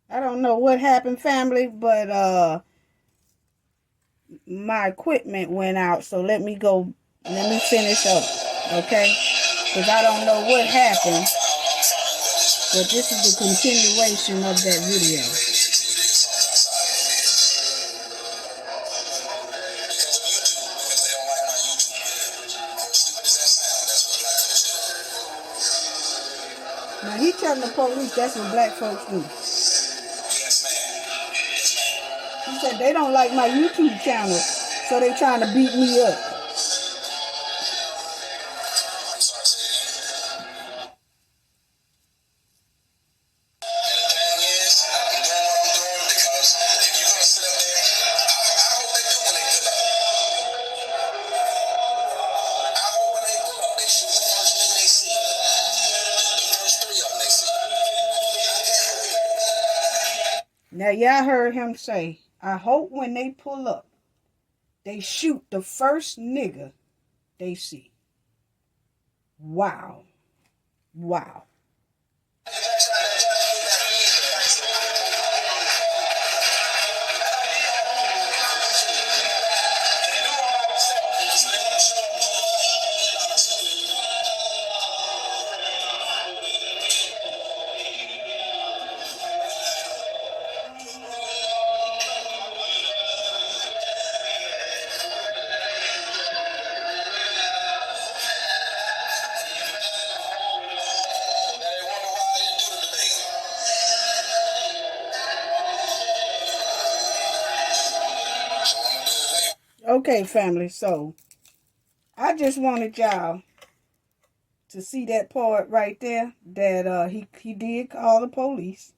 I don't know what happened, family, but my equipment went out, so let me finish up, okay? Because I don't know what happened, but this is the continuation of that video. Now he telling the police that's what black folks do. He said they don't like my YouTube channel, so they trying to beat me up. Now y'all heard him say, I hope when they pull up, they shoot the first nigga they see. Wow. Wow. Okay, family, so I just wanted y'all to see that part right there, that he did call the police,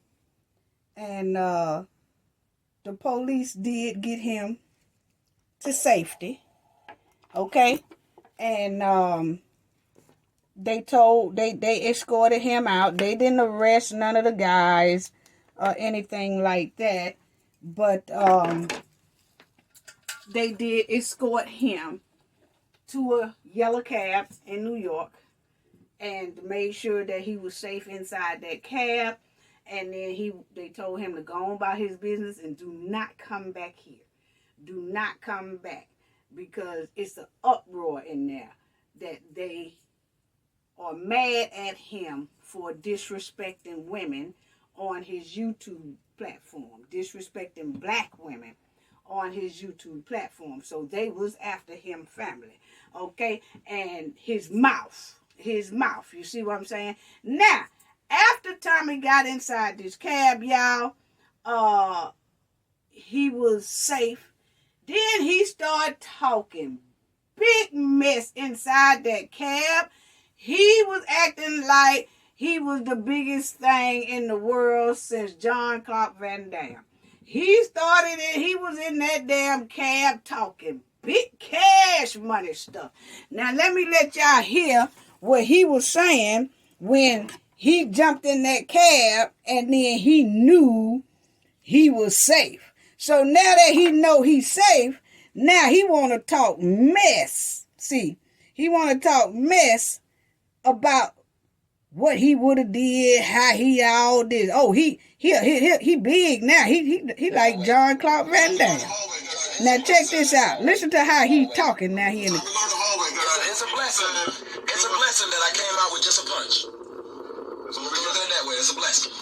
and the police did get him to safety, okay, and they escorted him out. They didn't arrest none of the guys or anything like that, but they did escort him to a yellow cab in New York, and made sure that he was safe inside that cab. And then they told him to go on about his business and do not come back here. Do not come back, because it's an uproar in there that they are mad at him for disrespecting women on his YouTube platform, disrespecting black women on his YouTube platform. So they was after him family, okay? And his mouth, you see what I'm saying? Now, after Tommy got inside this cab, y'all, he was safe. Then he started talking big mess inside that cab. He was acting like he was the biggest thing in the world since John Clark Van Damme. He was in that damn cab talking big cash money stuff. Now let me let y'all hear what he was saying when he jumped in that cab and then he knew he was safe. So now that he know he's safe, now he want to talk mess. See, he want to talk mess about what he would have did, how he all this. Oh, he big now. He like John Clark Van Damme. Now check this out. Listen to how he talking now. He in the. It's a blessing. It's a blessing that I came out with just a punch. So look at it that way. It's a blessing.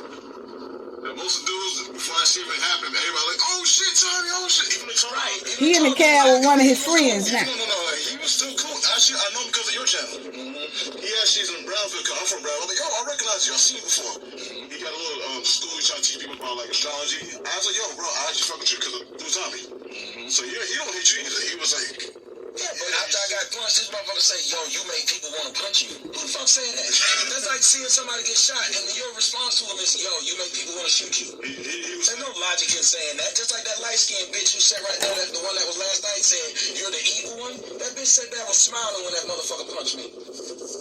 And most of the dudes, before that shit even happened, everybody like, oh shit, Tommy, oh shit. Even the right. He in the cab with one of his friends now. No. He was still cool. Actually, I know him because of your channel. Mm-hmm. He actually is in Brownfield. I'm from Brownfield. I'm like, yo, I recognize you. I've seen you before. Mm-hmm. He got a little school. He trying to teach people about like astrology. I was like, yo, bro, I actually fuck with you because of Tommy. Mm-hmm. So yeah, he don't hate you either. He was like, yeah, but after I got punched, this motherfucker say, yo, you make people want to punch you. Who the fuck say that? That's like seeing somebody get shot and your response to him is, yo, you make people want to shoot you. There's no logic in saying that. Just like that light-skinned bitch who sat right there, the one that was last night saying, you're the evil one. That bitch sat there was smiling when that motherfucker punched me.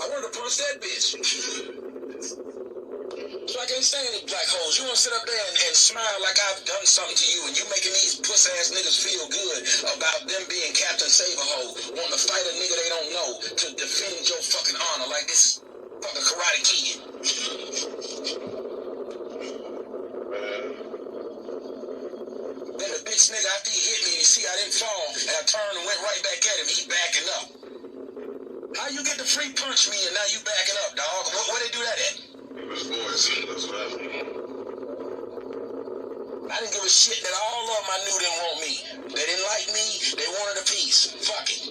I wanted to punch that bitch. So I can't stand these black holes. You want to sit up there and smile like I've done something to you, and you making these puss-ass niggas feel good about them being Captain Save-A-Hole, wanting to fight a nigga they don't know to defend your fucking honor like this fucking Karate Kid. Then the bitch nigga, after he hit me, you see I didn't fall, and I turned and went right back at him. He backing up. How you get the free punch me and now you backing up, dog? Where they do that at? His boys. That's what happened. I didn't give a shit that all of them I knew didn't want me. They didn't like me. They wanted a piece. Fuck it.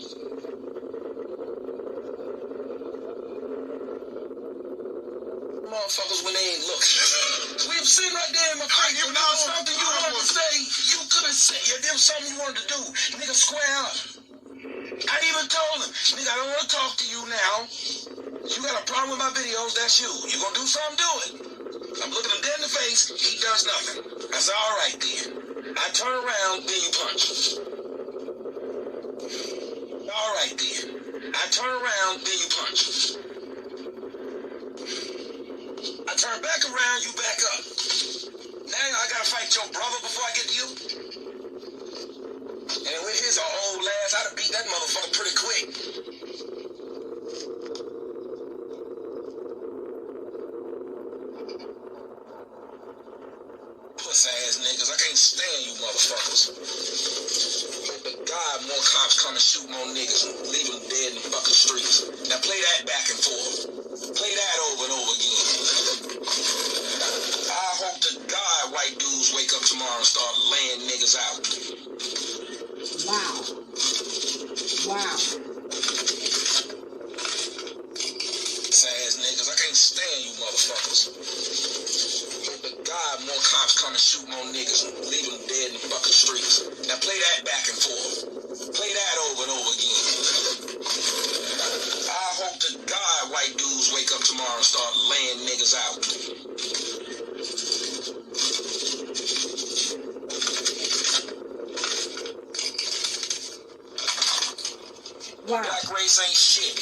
Motherfuckers when they ain't looking. We've seen right there in my face. You know something you wanted to say. You could have said. There was something you wanted to do. Nigga, square up. I even told him, nigga, I don't want to talk to you now. You got a problem with my videos, that's you. You gonna do something, do it. I'm looking him dead in the face, he does nothing. I said, all right then. I turn around, then you punch. All right then. I turn around, then you punch. I turn back around, you back up. Now I gotta fight your brother before I get to you. And with his old ass, I'd have beat that motherfucker pretty quick. Puss-ass niggas, I can't stand you motherfuckers. God, more cops come and shoot more niggas and leave them dead in the fucking streets. Now play that back and forth. Play that over and over again. I hope to God white dudes wake up tomorrow and start laying niggas out. Wow. Ass niggas, I can't stand you motherfuckers. God, more cops come and shoot more niggas and leave them dead in the fucking streets. Now play that back and forth. Play that over and over again. I hope to God white dudes wake up tomorrow and start laying niggas out. Wow. Black race ain't shit.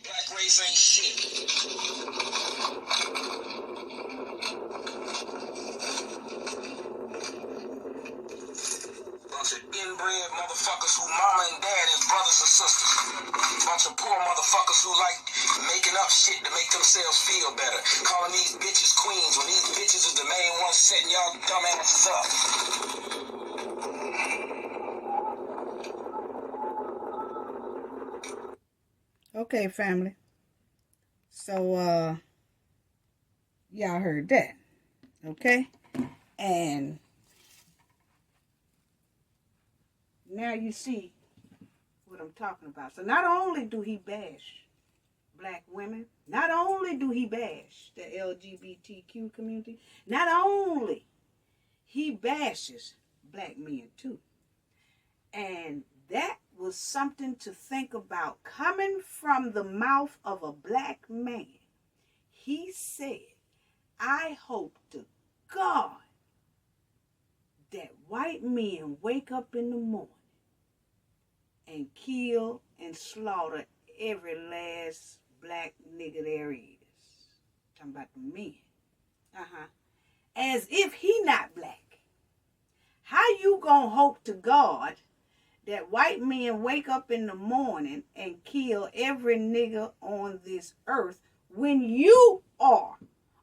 Black race ain't shit. bread motherfuckers who mama and dad is brothers and sisters. Bunch of poor motherfuckers who like making up shit to make themselves feel better. Calling these bitches queens when these bitches is the main ones setting y'all dumb asses up. Okay, family. So, y'all heard that. Okay? And now you see what I'm talking about. So not only do he bash black women, not only do he bash the LGBTQ community, not only he bashes black men too. And that was something to think about coming from the mouth of a black man. He said, I hope to God that white men wake up in the morning and kill and slaughter every last black nigga there is. Talking about the men. As if he not black. How you gonna hope to God that white men wake up in the morning and kill every nigga on this earth when you are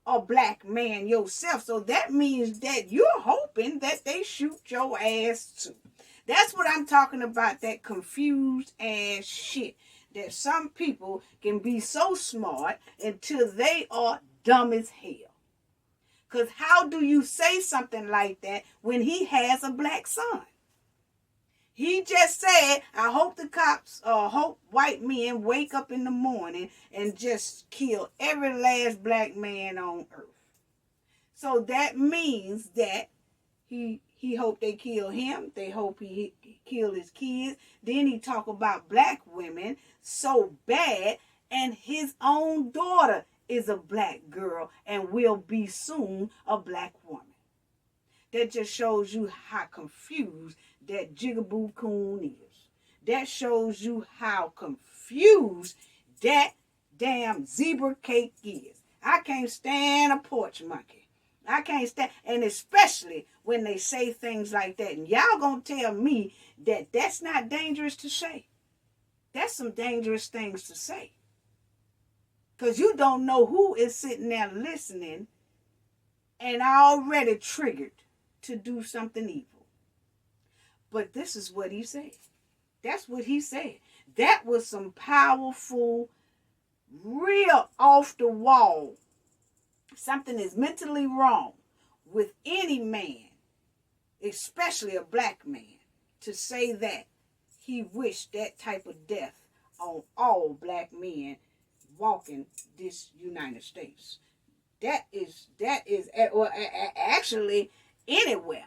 a black man yourself? So that means that you're hoping that they shoot your ass too. That's what I'm talking about, that confused ass shit. That some people can be so smart until they are dumb as hell. Because how do you say something like that when he has a black son? He just said, I hope the cops, hope white men wake up in the morning and just kill every last black man on earth. So that means that he hope they kill him. They hope he kill his kids. Then he talk about black women so bad, and his own daughter is a black girl and will be soon a black woman. That just shows you how confused that jigaboo coon is. That shows you how confused that damn zebra cake is. I can't stand a porch monkey. I can't stand, and especially when they say things like that. And y'all gonna tell me that that's not dangerous to say. That's some dangerous things to say. Because you don't know who is sitting there listening and already triggered to do something evil. But this is what he said. That's what he said. That was some powerful, real off the wall. Something is mentally wrong with any man, especially a black man, to say that he wished that type of death on all black men walking this United States. That is actually anywhere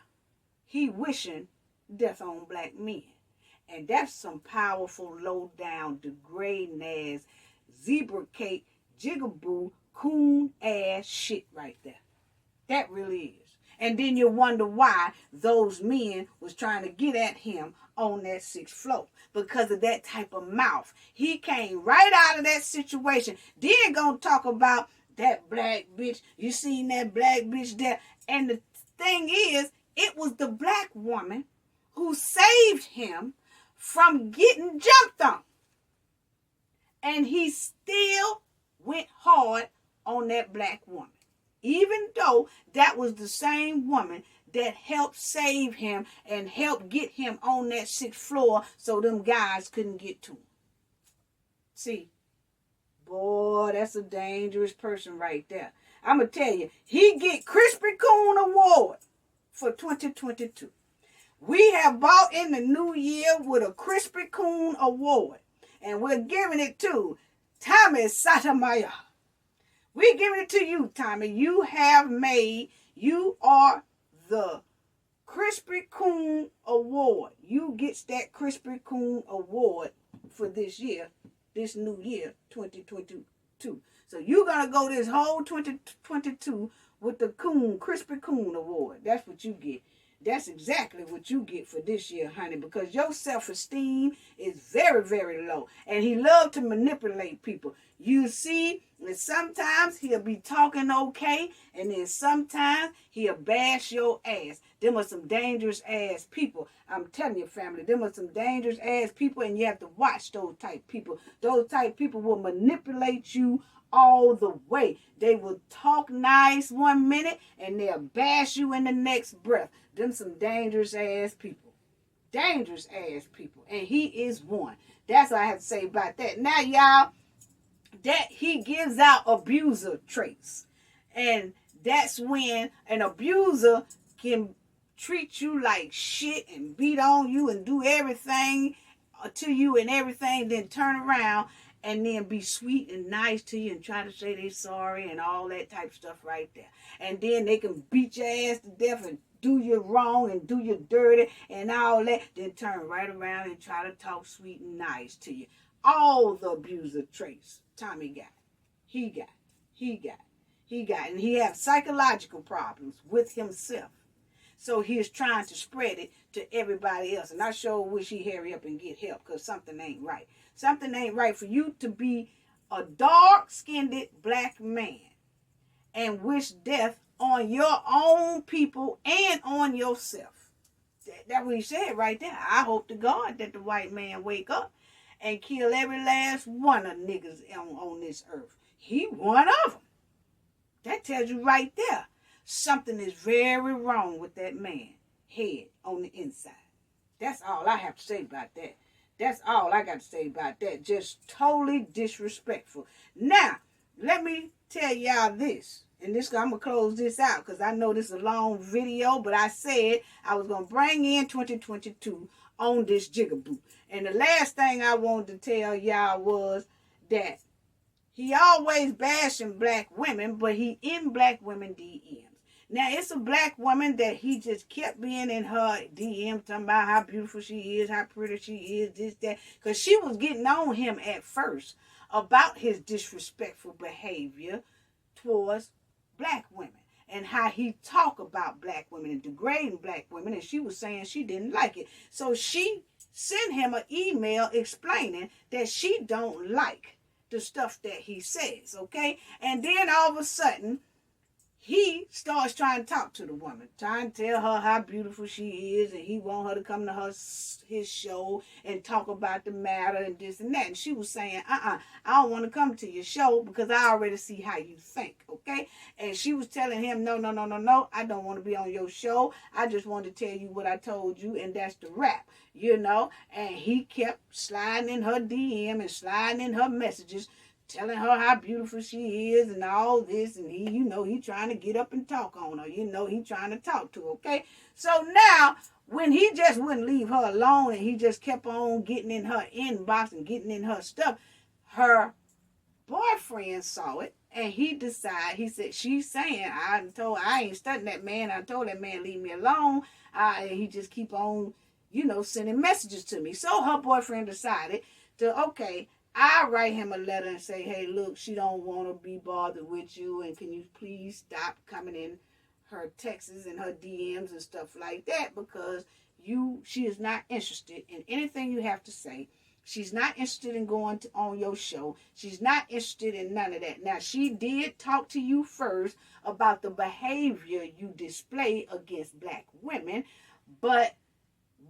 he wishing death on black men. And that's some powerful, low down, degrading ass, zebra cake, jigaboo, coon ass shit right there. That really is. And then you wonder why those men was trying to get at him on that 6th floor. Because of that type of mouth. He came right out of that situation. Then gonna talk about that black bitch. You seen that black bitch there. And the thing is, it was the black woman who saved him from getting jumped on. And he still went hard on that black woman. Even though that was the same woman that helped save him and helped get him on that 6th floor so them guys couldn't get to him. See, boy, that's a dangerous person right there. I'm going to tell you, he get Krispy Kreme Award for 2022. We have bought in the new year with a Krispy Kreme Award. And we're giving it to Tommy Sotomayor. We're giving it to you, Tommy. You are the Krispy Kreme Award. You get that Krispy Kreme Award for this year, this new year, 2022. So you're going to go this whole 2022 with the Krispy Kreme Award. That's what you get. That's exactly what you get for this year, honey, because your self-esteem is very, very low. And he loved to manipulate people. You see, and sometimes he'll be talking okay, and then sometimes he'll bash your ass. Them are some dangerous ass people. I'm telling you, family, them are some dangerous ass people, and you have to watch those type people. Those type people will manipulate you all the way. They will talk nice 1 minute and they'll bash you in the next breath. Them some dangerous ass people. Dangerous ass people. And he is one. That's what I have to say about that. Now, y'all, that he gives out abuser traits. And that's when an abuser can treat you like shit and beat on you and do everything to you and everything, then turn around and then be sweet and nice to you and try to say they're sorry and all that type of stuff right there. And then they can beat your ass to death and do you wrong and do you dirty and all that, then turn right around and try to talk sweet and nice to you. All the abuser traits Tommy got. He got. And he has psychological problems with himself. So he's trying to spread it to everybody else. And I sure wish he hurry up and get help, because something ain't right. Something ain't right for you to be a dark-skinned black man and wish death on your own people and on yourself. That's what he said right there. I hope to God that the white man wake up and kill every last one of niggas on this earth. He one of them. That tells you right there. Something is very wrong with that man's head on the inside. That's all I have to say about that. That's all I got to say about that. Just totally disrespectful. Now, let me tell y'all this. And this, I'm going to close this out because I know this is a long video, but I said I was going to bring in 2022 on this jigaboo. And the last thing I wanted to tell y'all was that he always bashing black women, but he in black women DMs. Now, it's a black woman that he just kept being in her DM, talking about how beautiful she is, how pretty she is, this, that. Because she was getting on him at first about his disrespectful behavior towards black women and how he talk about black women and degrading black women. And she was saying she didn't like it. So she sent him an email explaining that she don't like the stuff that he says, okay? And then all of a sudden, he starts trying to talk to the woman, trying to tell her how beautiful she is, and he want her to come to his show and talk about the matter and this and that. And she was saying, I don't want to come to your show because I already see how you think, okay? And she was telling him, no, I don't want to be on your show. I just want to tell you what I told you, and that's the wrap, you know? And he kept sliding in her DM and sliding in her messages, telling her how beautiful she is and all this, and he, he trying to get up and talk on her. He trying to talk to her, okay? So now, when he just wouldn't leave her alone and he just kept on getting in her inbox and getting in her stuff, her boyfriend saw it, and he decided, he said, she's saying, I ain't studying that man. I told that man, leave me alone. He just keep on, sending messages to me. So her boyfriend decided to, okay, I write him a letter and say, hey, look, she don't want to be bothered with you, and can you please stop coming in her texts and her DMs and stuff like that, because she is not interested in anything you have to say. She's not interested in going on your show. She's not interested in none of that. Now, she did talk to you first about the behavior you display against black women, but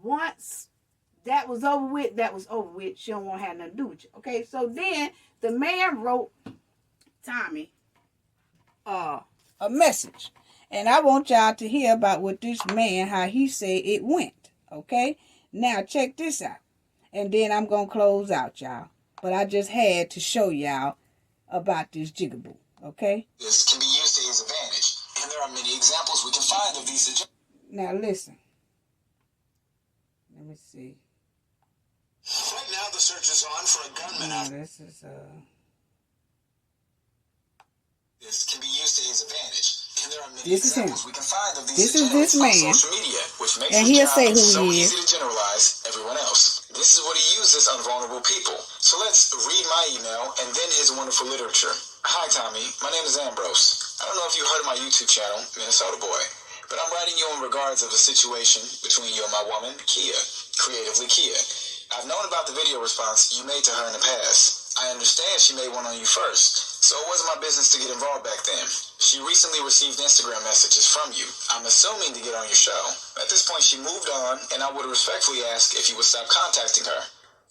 once that was over with. She don't want to have nothing to do with you. Okay, so then the man wrote Tommy a message. And I want y'all to hear about what this man, how he said it went. Okay, now check this out. And then I'm going to close out, y'all. But I just had to show y'all about this jigaboo. Okay? This can be used to his advantage. And there are many examples we can find of these. Now listen. Let me see. Right now, the search is on for a gunman. This can be used to his advantage. And there are many this examples we can find of these. This is this man. On social media, which makes and he'll say who so he is. Easy to generalize everyone else. This is what he uses on vulnerable people. So let's read my email and then his wonderful literature. Hi, Tommy. My name is Ambrose. I don't know if you heard of my YouTube channel, Minnesota Boy. but I'm writing you in regards of the situation between you and my woman, Kia, creatively Kia. I've known about the video response you made to her in the past. I understand she made one on you first, so it wasn't my business to get involved back then. She recently received Instagram messages from you, I'm assuming to get on your show. At this point, she moved on, and I would respectfully ask if you would stop contacting her.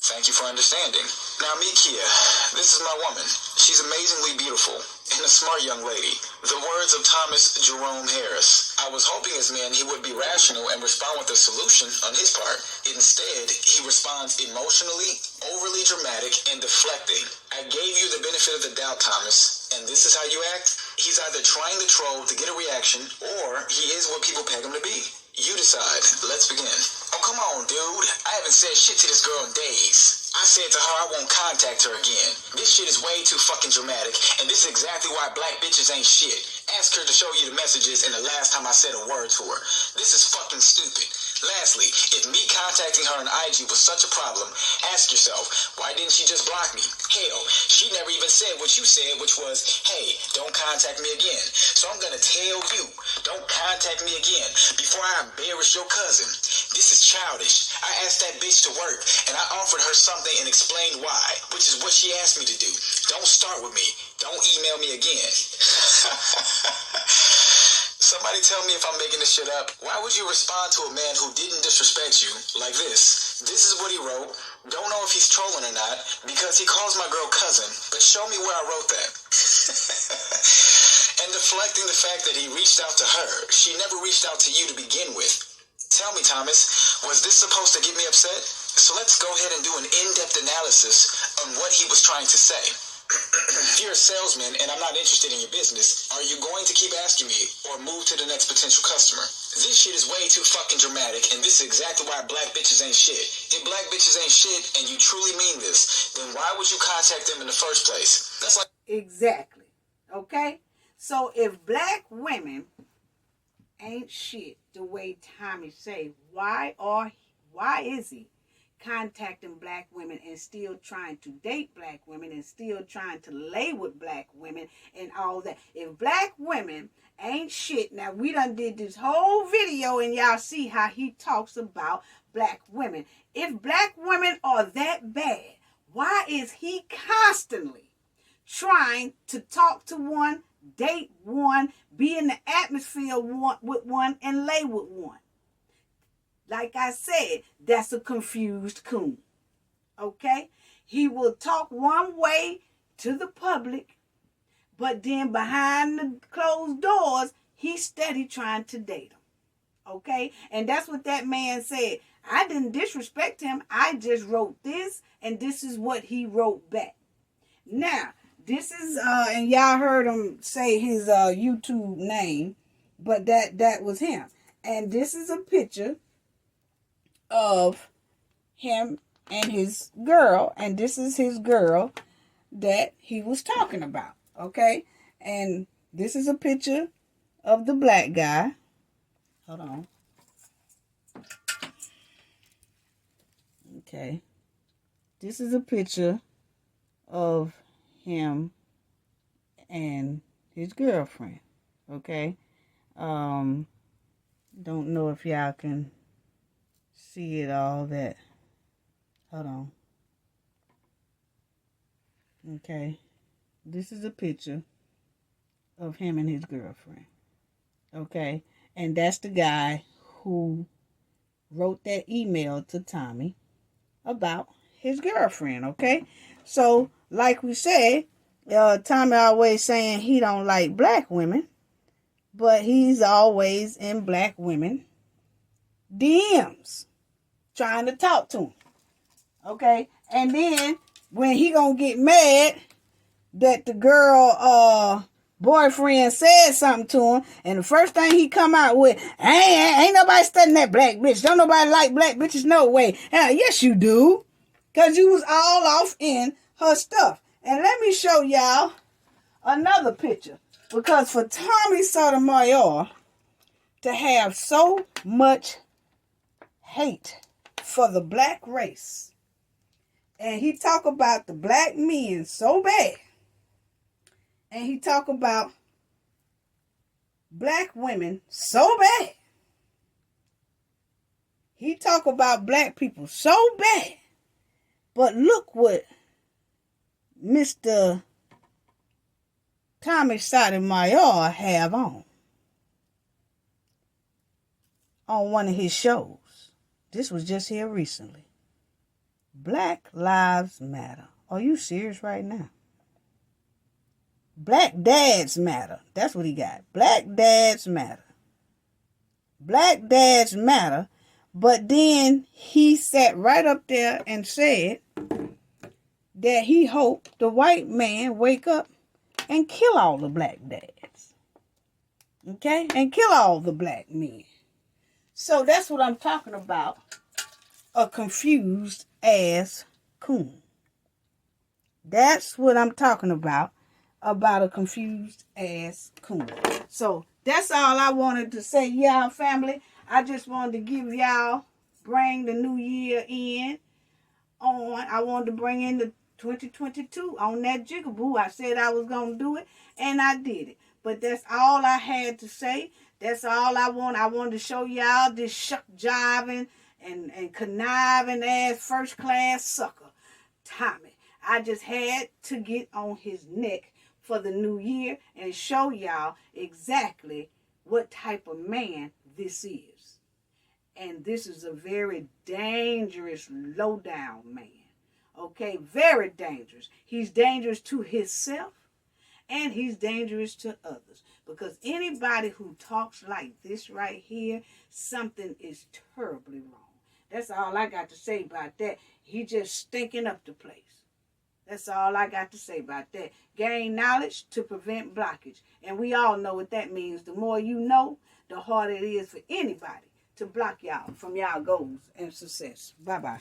Thank you for understanding. Now meet Kia. This is my woman. She's amazingly beautiful and a smart young lady. The words of Thomas Jerome Harris. I was hoping as men he would be rational and respond with a solution on his part. Instead, he responds emotionally, overly dramatic, and deflecting. I gave you the benefit of the doubt, Thomas, and this is how you act? He's either trying to troll to get a reaction, or he is what people peg him to be. You decide. Let's begin. Oh, come on, dude. I haven't said shit to this girl in days. I said to her I won't contact her again. This shit is way too fucking dramatic, and this is exactly why black bitches ain't shit. Ask her to show you the messages and the last time I said a word to her. This is fucking stupid. Lastly, if me contacting her on IG was such a problem, ask yourself, why didn't she just block me? Hell, she never even said what you said, which was, hey, don't contact me again. So I'm gonna tell you, don't contact me again before I embarrass your cousin. This is childish. I asked that bitch to work, and I offered her something and explained why, which is what she asked me to do. Don't start with me. Don't email me again. Somebody tell me if I'm making this shit up. Why would you respond to a man who didn't disrespect you like this? This is what he wrote. Don't know if he's trolling or not, because he calls my girl cousin, but show me where I wrote that. And deflecting the fact that he reached out to her. She never reached out to you to begin with. Tell me, Thomas, was this supposed to get me upset? So let's go ahead and do an in-depth analysis on what he was trying to say. If you're a salesman and I'm not interested in your business, are you going to keep asking me or move to the next potential customer? This shit is way too fucking dramatic, and this is exactly why black bitches ain't shit. If black bitches ain't shit and you truly mean this, then why would you contact them in the first place? That's like... Exactly. Okay? So if black women ain't shit the way Tommy say, why is he contacting black women and still trying to date black women and still trying to lay with black women and all that? If black women ain't shit, now we done did this whole video and y'all see how he talks about black women. If black women are that bad, why is he constantly trying to talk to one, date one, be in the atmosphere with one, and lay with one? Like I said, that's a confused coon. Okay? He will talk one way to the public, but then behind the closed doors, he's steady trying to date them. Okay? And that's what that man said. I didn't disrespect him. I just wrote this, and this is what he wrote back. Now, this is, and y'all heard him say his YouTube name, but that was him. And this is a picture of him and his girl, and this is his girl that he was talking about, okay? And this is a picture of the black guy. Hold on. Okay. This is a picture of him and his girlfriend, okay? Don't know if y'all can see it all that. Hold on. Okay. This is a picture of him and his girlfriend. Okay. And that's the guy who wrote that email to Tommy about his girlfriend. Okay. So, like we said, Tommy always saying he don't like black women, but he's always in black women DMs trying to talk to him. Okay? And then when he gonna get mad that the girl boyfriend said something to him, and the first thing he come out with, ain't nobody studying that black bitch. Don't nobody like black bitches, no way. Yes you do. Cause you was all off in her stuff. And let me show y'all another picture. Because for Tommy Sotomayor to have so much hate for the black race, and he talk about the black men so bad, and he talk about black women so bad. He talk about black people so bad. But look what Mr. Tommy Sotomayor have on one of his shows. This was just here recently. Black Lives Matter. Are you serious right now? Black Dads Matter. That's what he got. Black Dads Matter. Black Dads Matter. But then he sat right up there and said that he hoped the white man wake up and kill all the black dads. Okay? And kill all the black men. So that's what I'm talking about. A confused ass coon. That's what I'm talking about a confused ass coon. So that's all I wanted to say, y'all family. I just wanted to give y'all, bring the new year in on. I wanted to bring in the 2022 on that jigaboo. I said I was going to do it, and I did it. But that's all I had to say. That's all I want. I wanted to show y'all this shuck jiving and conniving ass first class sucker, Tommy. I just had to get on his neck for the new year and show y'all exactly what type of man this is. And this is a very dangerous, low-down man. Okay, very dangerous. He's dangerous to himself and he's dangerous to others. Because anybody who talks like this right here, something is terribly wrong. That's all I got to say about that. He just stinking up the place. That's all I got to say about that. Gain knowledge to prevent blockage. And we all know what that means. The more you know, the harder it is for anybody to block y'all from y'all goals and success. Bye-bye.